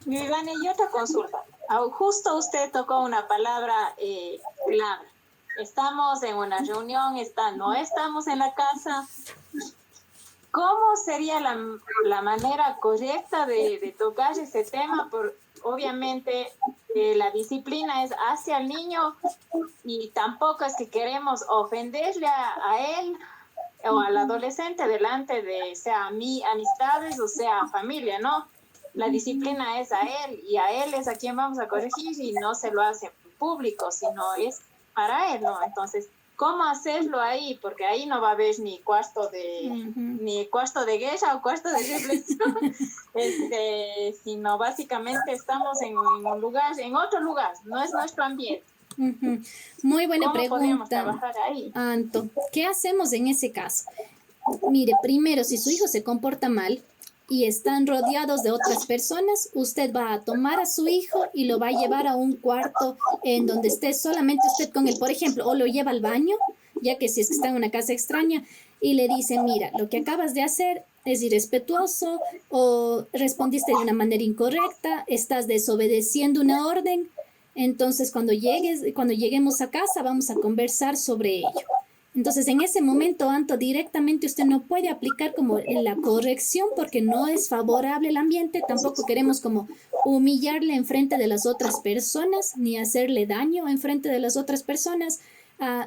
Vivane, y otra consulta. Justo usted tocó una palabra clave. Estamos en una reunión, no estamos en la casa. ¿Cómo sería la manera correcta de tocar ese tema? Obviamente la disciplina es hacia el niño y tampoco es que queremos ofenderle a él o al adolescente delante de, sea amistades o sea familia, ¿no? La disciplina es a él y a él es a quien vamos a corregir y no se lo hace público, sino es para él, ¿no? Entonces, cómo hacerlo ahí, porque ahí no va a haber ni cuarto de guerra o cuarto de reflexión, sino básicamente estamos en un lugar, en otro lugar, no es nuestro ambiente. Muy buena ¿Cómo podemos pregunta, trabajar ahí? Anto. ¿Qué hacemos en ese caso? Mire, primero, si su hijo se comporta mal y están rodeados de otras personas, usted va a tomar a su hijo y lo va a llevar a un cuarto en donde esté solamente usted con él, por ejemplo, o lo lleva al baño, ya que si es que está en una casa extraña, y le dice, mira, lo que acabas de hacer es irrespetuoso o respondiste de una manera incorrecta, estás desobedeciendo una orden, entonces cuando lleguemos a casa vamos a conversar sobre ello. Entonces, en ese momento, Anto, directamente usted no puede aplicar como la corrección porque no es favorable el ambiente. Tampoco queremos como humillarle en frente de las otras personas ni hacerle daño en frente de las otras personas,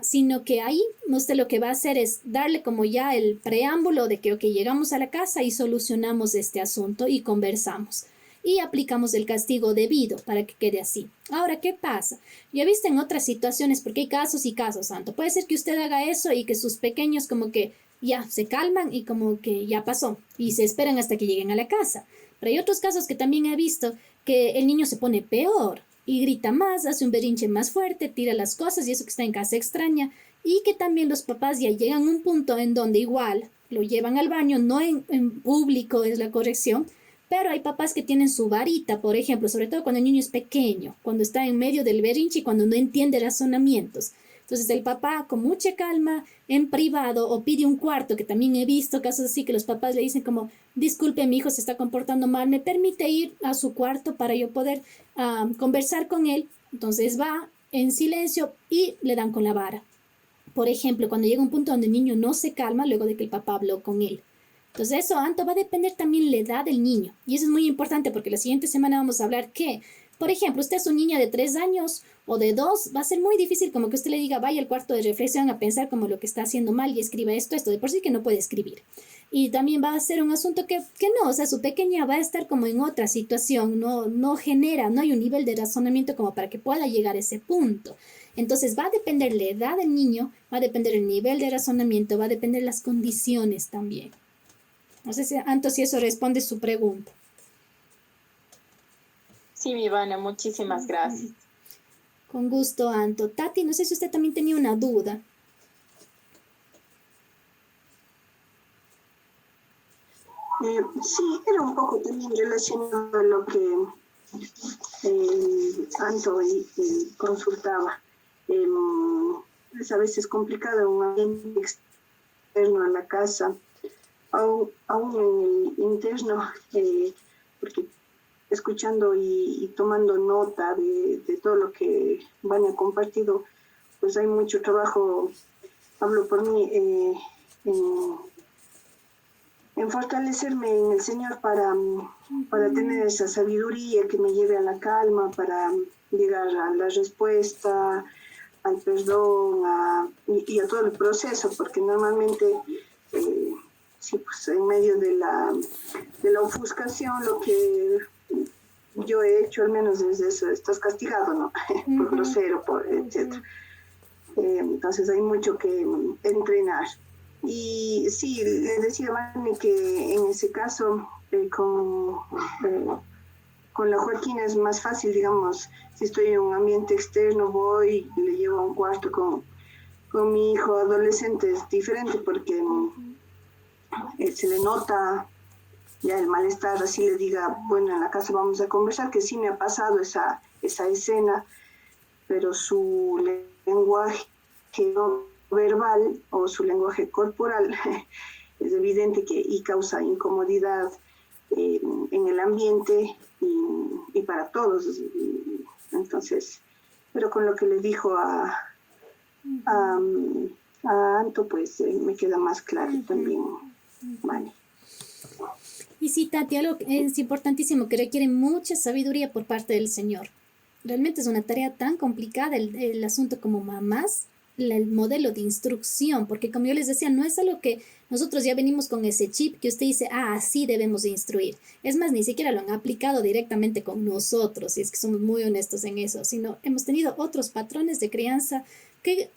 sino que ahí usted lo que va a hacer es darle como ya el preámbulo de que, ok, llegamos a la casa y solucionamos este asunto y conversamos. Y aplicamos el castigo debido para que quede así. Ahora, ¿qué pasa? Ya viste en otras situaciones, porque hay casos y casos, Santo. Puede ser que usted haga eso y que sus pequeños como que ya se calman y como que ya pasó y se esperan hasta que lleguen a la casa. Pero hay otros casos que también he visto que el niño se pone peor y grita más, hace un berrinche más fuerte, tira las cosas y eso que está en casa extraña. Y que también los papás ya llegan a un punto en donde igual lo llevan al baño, no en público es la corrección, pero hay papás que tienen su varita, por ejemplo, sobre todo cuando el niño es pequeño, cuando está en medio del berrinche y cuando no entiende razonamientos. Entonces el papá con mucha calma, en privado, o pide un cuarto, que también he visto casos así que los papás le dicen como, disculpe, mi hijo se está comportando mal, ¿me permite ir a su cuarto para yo poder conversar con él? Entonces va en silencio y le dan con la vara. Por ejemplo, cuando llega un punto donde el niño no se calma luego de que el papá habló con él. Entonces eso, Anto, va a depender también la edad del niño. Y eso es muy importante porque la siguiente semana vamos a hablar que, por ejemplo, usted es un niño de 3 años o de 2, va a ser muy difícil como que usted le diga, vaya al cuarto de reflexión a pensar como lo que está haciendo mal y escriba esto, de por sí que no puede escribir. Y también va a ser un asunto que no, o sea, su pequeña va a estar como en otra situación, no hay un nivel de razonamiento como para que pueda llegar a ese punto. Entonces va a depender la edad del niño, va a depender el nivel de razonamiento, va a depender las condiciones también. No sé si, Anto, si eso responde su pregunta. Sí, mi Ivana, muchísimas gracias. Con gusto, Anto. Tati, no sé si usted también tenía una duda. Sí, era un poco también relacionado a lo que Anto consultaba. Es a veces complicado un ambiente externo a la casa, aún en el interno, porque escuchando y tomando nota de todo lo que Vania ha compartido, pues hay mucho trabajo, hablo por mí, en fortalecerme en el Señor para tener esa sabiduría que me lleve a la calma, para llegar a la respuesta, al perdón y a todo el proceso, porque normalmente sí, pues en medio de la ofuscación, lo que yo he hecho, al menos desde eso, estás castigado, ¿no? Por grosero, etc. Entonces hay mucho que entrenar. Y sí, le decía a Vani que en ese caso con la Joaquina es más fácil, digamos, si estoy en un ambiente externo, voy y le llevo a un cuarto con mi hijo adolescente, es diferente porque se le nota ya el malestar, así le diga, bueno, en la casa vamos a conversar, que sí me ha pasado esa escena, pero su lenguaje no verbal o su lenguaje corporal es evidente y causa incomodidad en el ambiente y para todos. Entonces, pero con lo que le dijo a Anto, pues me queda más claro también, Vale. Y sí, Tati, algo que es importantísimo que requiere mucha sabiduría por parte del Señor. Realmente es una tarea tan complicada el asunto como mamás, el modelo de instrucción, porque como yo les decía, no es algo que nosotros ya venimos con ese chip que usted dice, así debemos de instruir. Es más, ni siquiera lo han aplicado directamente con nosotros, si es que somos muy honestos en eso, sino hemos tenido otros patrones de crianza que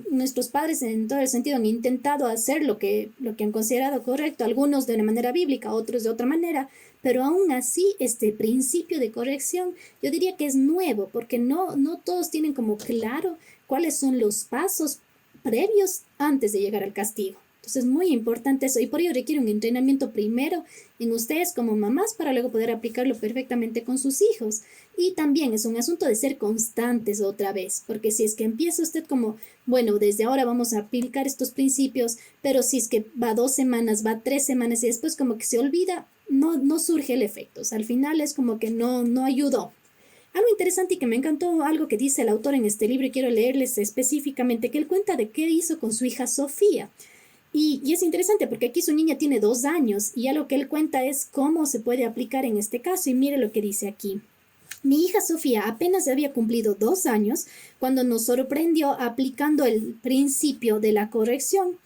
nuestros padres en todo el sentido han intentado hacer lo que han considerado correcto, algunos de una manera bíblica, otros de otra manera, pero aún así este principio de corrección yo diría que es nuevo, porque no todos tienen como claro cuáles son los pasos previos antes de llegar al castigo. Entonces es muy importante eso y por ello requiere un entrenamiento primero en ustedes como mamás para luego poder aplicarlo perfectamente con sus hijos. Y también es un asunto de ser constantes otra vez, porque si es que empieza usted como, bueno, desde ahora vamos a aplicar estos principios, pero si es que va 2 semanas, va 3 semanas y después como que se olvida, no surge el efecto. O sea, al final es como que no ayudó. Algo interesante y que me encantó, algo que dice el autor en este libro y quiero leerles específicamente, que él cuenta de qué hizo con su hija Sofía. Y es interesante porque aquí su niña tiene 2 años y ya lo que él cuenta es cómo se puede aplicar en este caso. Y mire lo que dice aquí. Mi hija Sofía apenas había cumplido 2 años cuando nos sorprendió aplicando el principio de la corrección.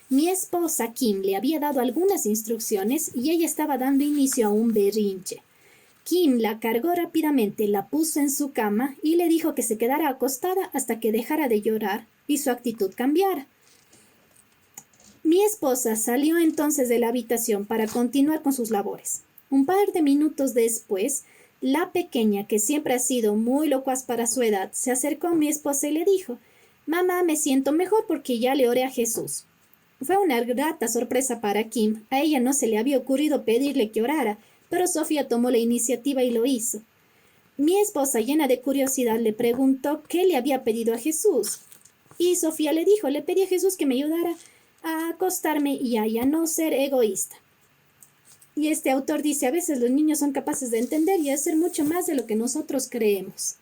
Mi esposa Kim le había dado algunas instrucciones y ella estaba dando inicio a un berrinche. Kim la cargó rápidamente, la puso en su cama y le dijo que se quedara acostada hasta que dejara de llorar y su actitud cambiara. Mi esposa salió entonces de la habitación para continuar con sus labores. Un par de minutos después, la pequeña, que siempre ha sido muy locuaz para su edad, se acercó a mi esposa y le dijo: «Mamá, me siento mejor porque ya le oré a Jesús». Fue una grata sorpresa para Kim. A ella no se le había ocurrido pedirle que orara, pero Sofía tomó la iniciativa y lo hizo. Mi esposa, llena de curiosidad, le preguntó qué le había pedido a Jesús. Y Sofía le dijo: «Le pedí a Jesús que me ayudara a acostarme y a ya no ser egoísta». Y este autor dice, a veces los niños son capaces de entender y hacer mucho más de lo que nosotros creemos.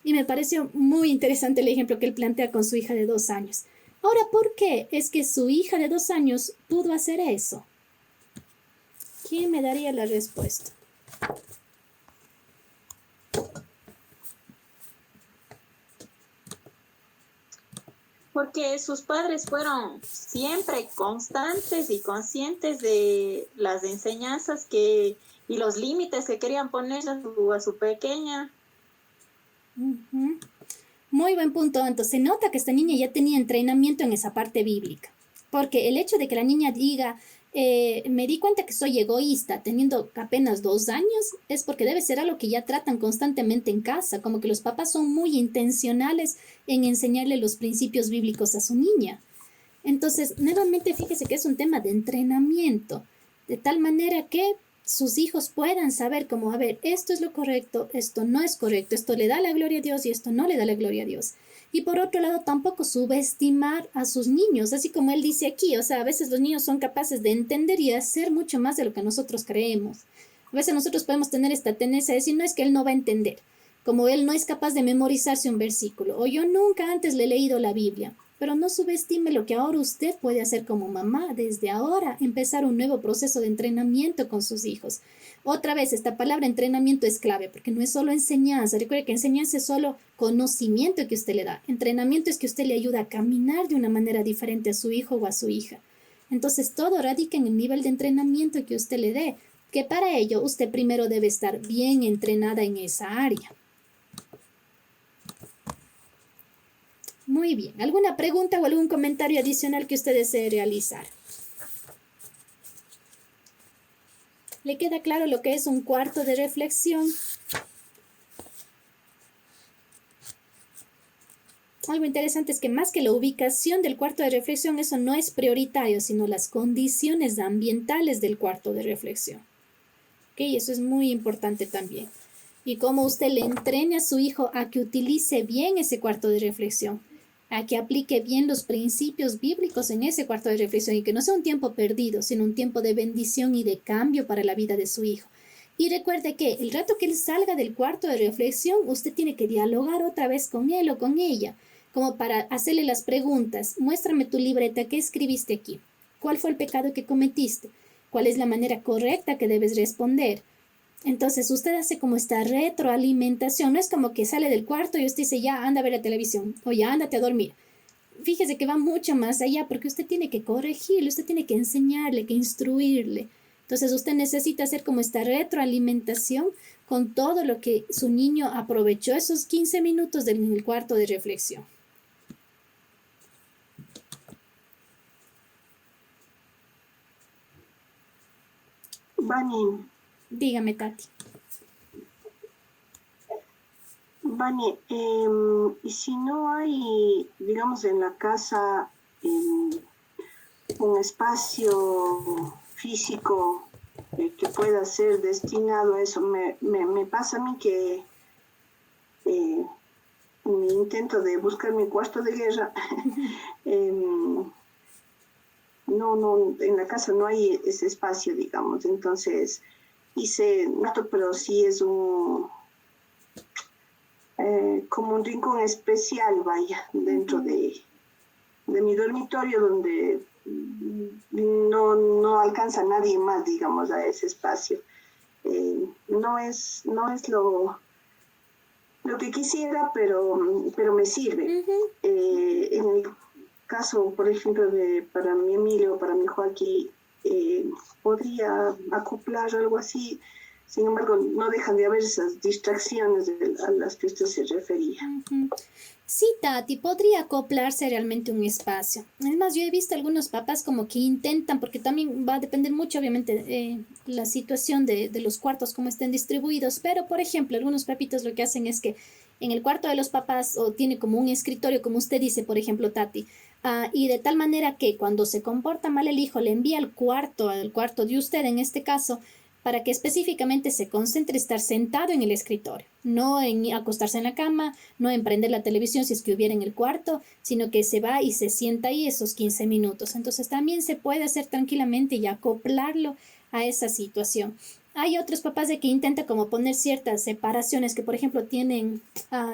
Y me pareció muy interesante el ejemplo que él plantea con su hija de 2 años. Ahora, ¿por qué es que su hija de 2 años pudo hacer eso? ¿Quién me daría la respuesta? Porque sus padres fueron siempre constantes y conscientes de las enseñanzas y los límites que querían poner a su pequeña. Uh-huh. Muy buen punto, Anto. Se nota que esta niña ya tenía entrenamiento en esa parte bíblica. Porque el hecho de que la niña diga, me di cuenta que soy egoísta teniendo apenas 2 años, es porque debe ser algo que ya tratan constantemente en casa, como que los papás son muy intencionales en enseñarle los principios bíblicos a su niña. Entonces, nuevamente fíjese que es un tema de entrenamiento, de tal manera que sus hijos puedan saber cómo, a ver, esto es lo correcto, esto no es correcto, esto le da la gloria a Dios y esto no le da la gloria a Dios. Y por otro lado, tampoco subestimar a sus niños, así como él dice aquí, o sea, a veces los niños son capaces de entender y hacer mucho más de lo que nosotros creemos. A veces nosotros podemos tener esta tendencia de decir, no, es que él no va a entender, como él no es capaz de memorizarse un versículo, o yo nunca antes le he leído la Biblia. Pero no subestime lo que ahora usted puede hacer como mamá, desde ahora empezar un nuevo proceso de entrenamiento con sus hijos. Otra vez, esta palabra entrenamiento es clave, porque no es solo enseñanza. Recuerde que enseñanza es solo conocimiento que usted le da. Entrenamiento es que usted le ayuda a caminar de una manera diferente a su hijo o a su hija. Entonces, todo radica en el nivel de entrenamiento que usted le dé, que para ello usted primero debe estar bien entrenada en esa área. Muy bien. ¿Alguna pregunta o algún comentario adicional que usted desee realizar? ¿Le queda claro lo que es un cuarto de reflexión? Algo interesante es que más que la ubicación del cuarto de reflexión, eso no es prioritario, sino las condiciones ambientales del cuarto de reflexión. ¿Ok? Eso es muy importante también. Y cómo usted le entrene a su hijo a que utilice bien ese cuarto de reflexión, a que aplique bien los principios bíblicos en ese cuarto de reflexión y que no sea un tiempo perdido, sino un tiempo de bendición y de cambio para la vida de su hijo. Y recuerde que el rato que él salga del cuarto de reflexión, usted tiene que dialogar otra vez con él o con ella, como para hacerle las preguntas. Muéstrame tu libreta, ¿qué escribiste aquí? ¿Cuál fue el pecado que cometiste? ¿Cuál es la manera correcta que debes responder? Entonces usted hace como esta retroalimentación, no es como que sale del cuarto y usted dice, ya anda a ver la televisión o ya ándate a dormir. Fíjese que va mucho más allá porque usted tiene que corregirle, usted tiene que enseñarle, que instruirle. Entonces usted necesita hacer como esta retroalimentación con todo lo que su niño aprovechó esos 15 minutos del cuarto de reflexión. Vani, Dígame, Tati. Vani, y si no hay, digamos, en la casa un espacio físico que pueda ser destinado a eso, me pasa a mí que mi intento de buscar mi cuarto de guerra, no, en la casa no hay ese espacio, digamos, entonces hice, pero sí es como un rincón especial, vaya, dentro de mi dormitorio donde no alcanza nadie más, digamos, a ese espacio. No es lo que quisiera, pero me sirve. En mi caso, por ejemplo, para mi Emilio, para mi Joaquín, podría acoplar algo así. Sin embargo, no dejan de haber esas distracciones a las que usted se refería. Sí, Tati, podría acoplarse realmente un espacio. Es más, yo he visto algunos papás como que intentan, porque también va a depender mucho, obviamente, la situación de los cuartos, cómo estén distribuidos. Pero, por ejemplo, algunos papitos lo que hacen es que en el cuarto de los papás o tiene como un escritorio, como usted dice, por ejemplo, Tati, y de tal manera que cuando se comporta mal el hijo, le envía al cuarto de usted en este caso, para que específicamente se concentre estar sentado en el escritorio, no en acostarse en la cama, no en prender la televisión si es que hubiera en el cuarto, sino que se va y se sienta ahí esos 15 minutos. Entonces también se puede hacer tranquilamente y acoplarlo a esa situación. Hay otros papás de que intentan como poner ciertas separaciones que por ejemplo tienen,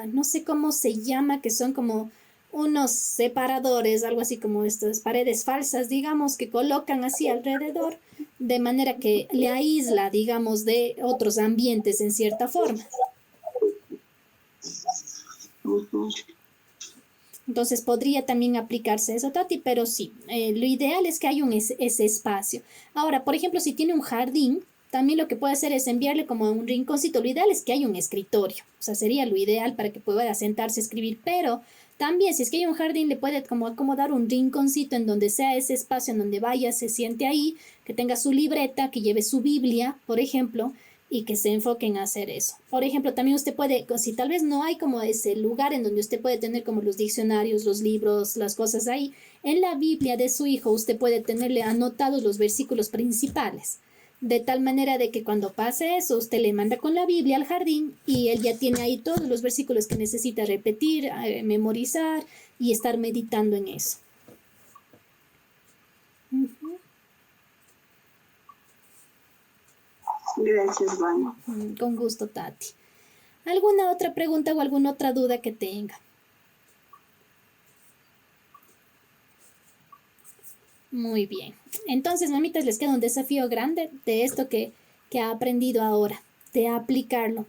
no sé cómo se llama, que son como unos separadores, algo así como estas paredes falsas, digamos, que colocan así alrededor, de manera que le aísla, digamos, de otros ambientes en cierta forma. Entonces podría también aplicarse eso, Tati, pero sí, lo ideal es que haya ese espacio. Ahora, por ejemplo, si tiene un jardín, también lo que puede hacer es enviarle como un rinconcito. Lo ideal es que haya un escritorio, o sea, sería lo ideal para que pueda sentarse a escribir, pero también si es que hay un jardín, le puede como acomodar un rinconcito en donde sea ese espacio, en donde vaya, se siente ahí, que tenga su libreta, que lleve su Biblia, por ejemplo, y que se enfoquen a hacer eso. Por ejemplo, también usted puede, si tal vez no hay como ese lugar en donde usted puede tener como los diccionarios, los libros, las cosas ahí, en la Biblia de su hijo usted puede tenerle anotados los versículos principales. De tal manera de que cuando pase eso, usted le manda con la Biblia al jardín y él ya tiene ahí todos los versículos que necesita repetir, memorizar y estar meditando en eso. Gracias, Vani. Con gusto, Tati. ¿Alguna otra pregunta o alguna otra duda que tenga? Muy bien. Entonces, mamitas, les queda un desafío grande de esto que ha aprendido ahora, de aplicarlo.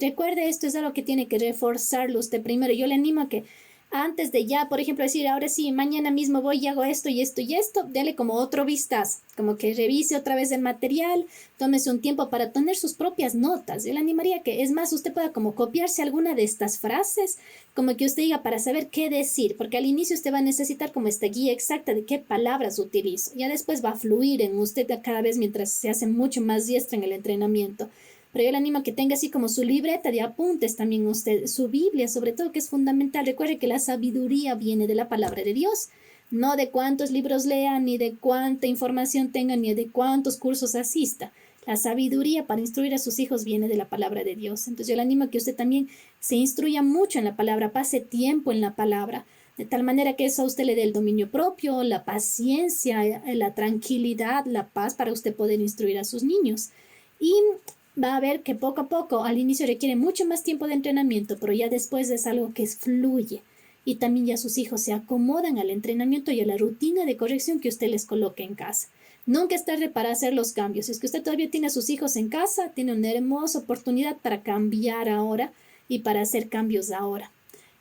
Recuerde, esto es algo que tiene que reforzarlo usted primero. Yo le animo a que antes de ya, por ejemplo, decir, ahora sí, mañana mismo voy y hago esto y esto y esto, dele como otro vistazo, como que revise otra vez el material, tómese un tiempo para tener sus propias notas. Yo le animaría que, es más, usted pueda como copiarse alguna de estas frases, como que usted diga para saber qué decir, porque al inicio usted va a necesitar como esta guía exacta de qué palabras utilizo. Ya después va a fluir en usted cada vez mientras se hace mucho más diestra en el entrenamiento. Pero yo le animo a que tenga así como su libreta de apuntes también usted, su Biblia, sobre todo, que es fundamental. Recuerde que la sabiduría viene de la palabra de Dios, no de cuántos libros lea, ni de cuánta información tenga, ni de cuántos cursos asista. La sabiduría para instruir a sus hijos viene de la palabra de Dios. Entonces yo le animo a que usted también se instruya mucho en la palabra, pase tiempo en la palabra, de tal manera que eso a usted le dé el dominio propio, la paciencia, la tranquilidad, la paz para usted poder instruir a sus niños. Y va a ver que poco a poco, al inicio requiere mucho más tiempo de entrenamiento, pero ya después es algo que fluye. Y también ya sus hijos se acomodan al entrenamiento y a la rutina de corrección que usted les coloque en casa. Nunca es tarde para hacer los cambios. Si es que usted todavía tiene a sus hijos en casa, tiene una hermosa oportunidad para cambiar ahora y para hacer cambios ahora.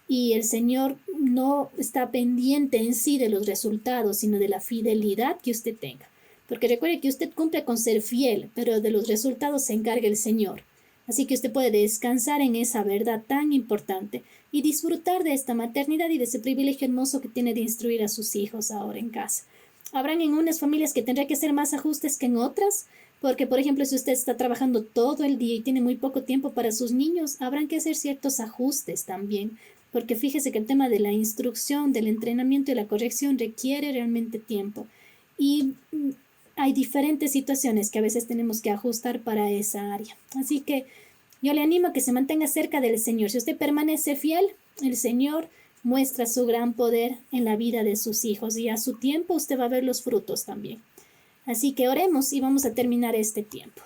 Y el Señor no está pendiente en sí de los resultados, sino de la fidelidad que usted tenga. Porque recuerde que usted cumple con ser fiel, pero de los resultados se encarga el Señor. Así que usted puede descansar en esa verdad tan importante y disfrutar de esta maternidad y de ese privilegio hermoso que tiene de instruir a sus hijos ahora en casa. Habrán en unas familias que tendrá que hacer más ajustes que en otras, Porque, por ejemplo, si usted está trabajando todo el día y tiene muy poco tiempo para sus niños, habrán que hacer ciertos ajustes también. Porque fíjese que el tema de la instrucción, del entrenamiento y la corrección requiere realmente tiempo. Y hay diferentes situaciones que a veces tenemos que ajustar para esa área. Así que yo le animo a que se mantenga cerca del Señor. Si usted permanece fiel, el Señor muestra su gran poder en la vida de sus hijos y a su tiempo usted va a ver los frutos también. Así que oremos y vamos a terminar este tiempo.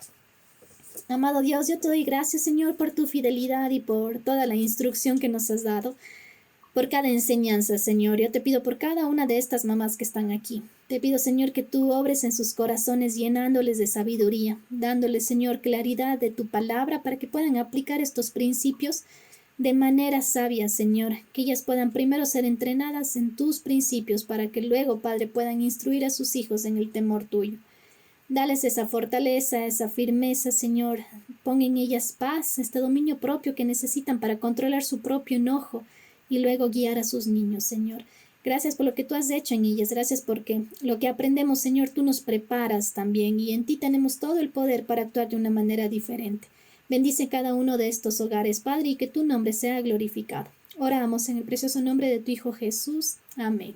Amado Dios, yo te doy gracias, Señor, por tu fidelidad y por toda la instrucción que nos has dado, por cada enseñanza, Señor. Yo te pido por cada una de estas mamás que están aquí. Te pido, Señor, que tú obres en sus corazones llenándoles de sabiduría, dándoles, Señor, claridad de tu palabra para que puedan aplicar estos principios de manera sabia, Señor, que ellas puedan primero ser entrenadas en tus principios para que luego, Padre, puedan instruir a sus hijos en el temor tuyo. Dales esa fortaleza, esa firmeza, Señor. Pon en ellas paz, este dominio propio que necesitan para controlar su propio enojo y luego guiar a sus niños, Señor. Gracias por lo que tú has hecho en ellas. Gracias porque lo que aprendemos, Señor, tú nos preparas también y en ti tenemos todo el poder para actuar de una manera diferente. Bendice cada uno de estos hogares, Padre, y que tu nombre sea glorificado. Oramos en el precioso nombre de tu Hijo Jesús. Amén.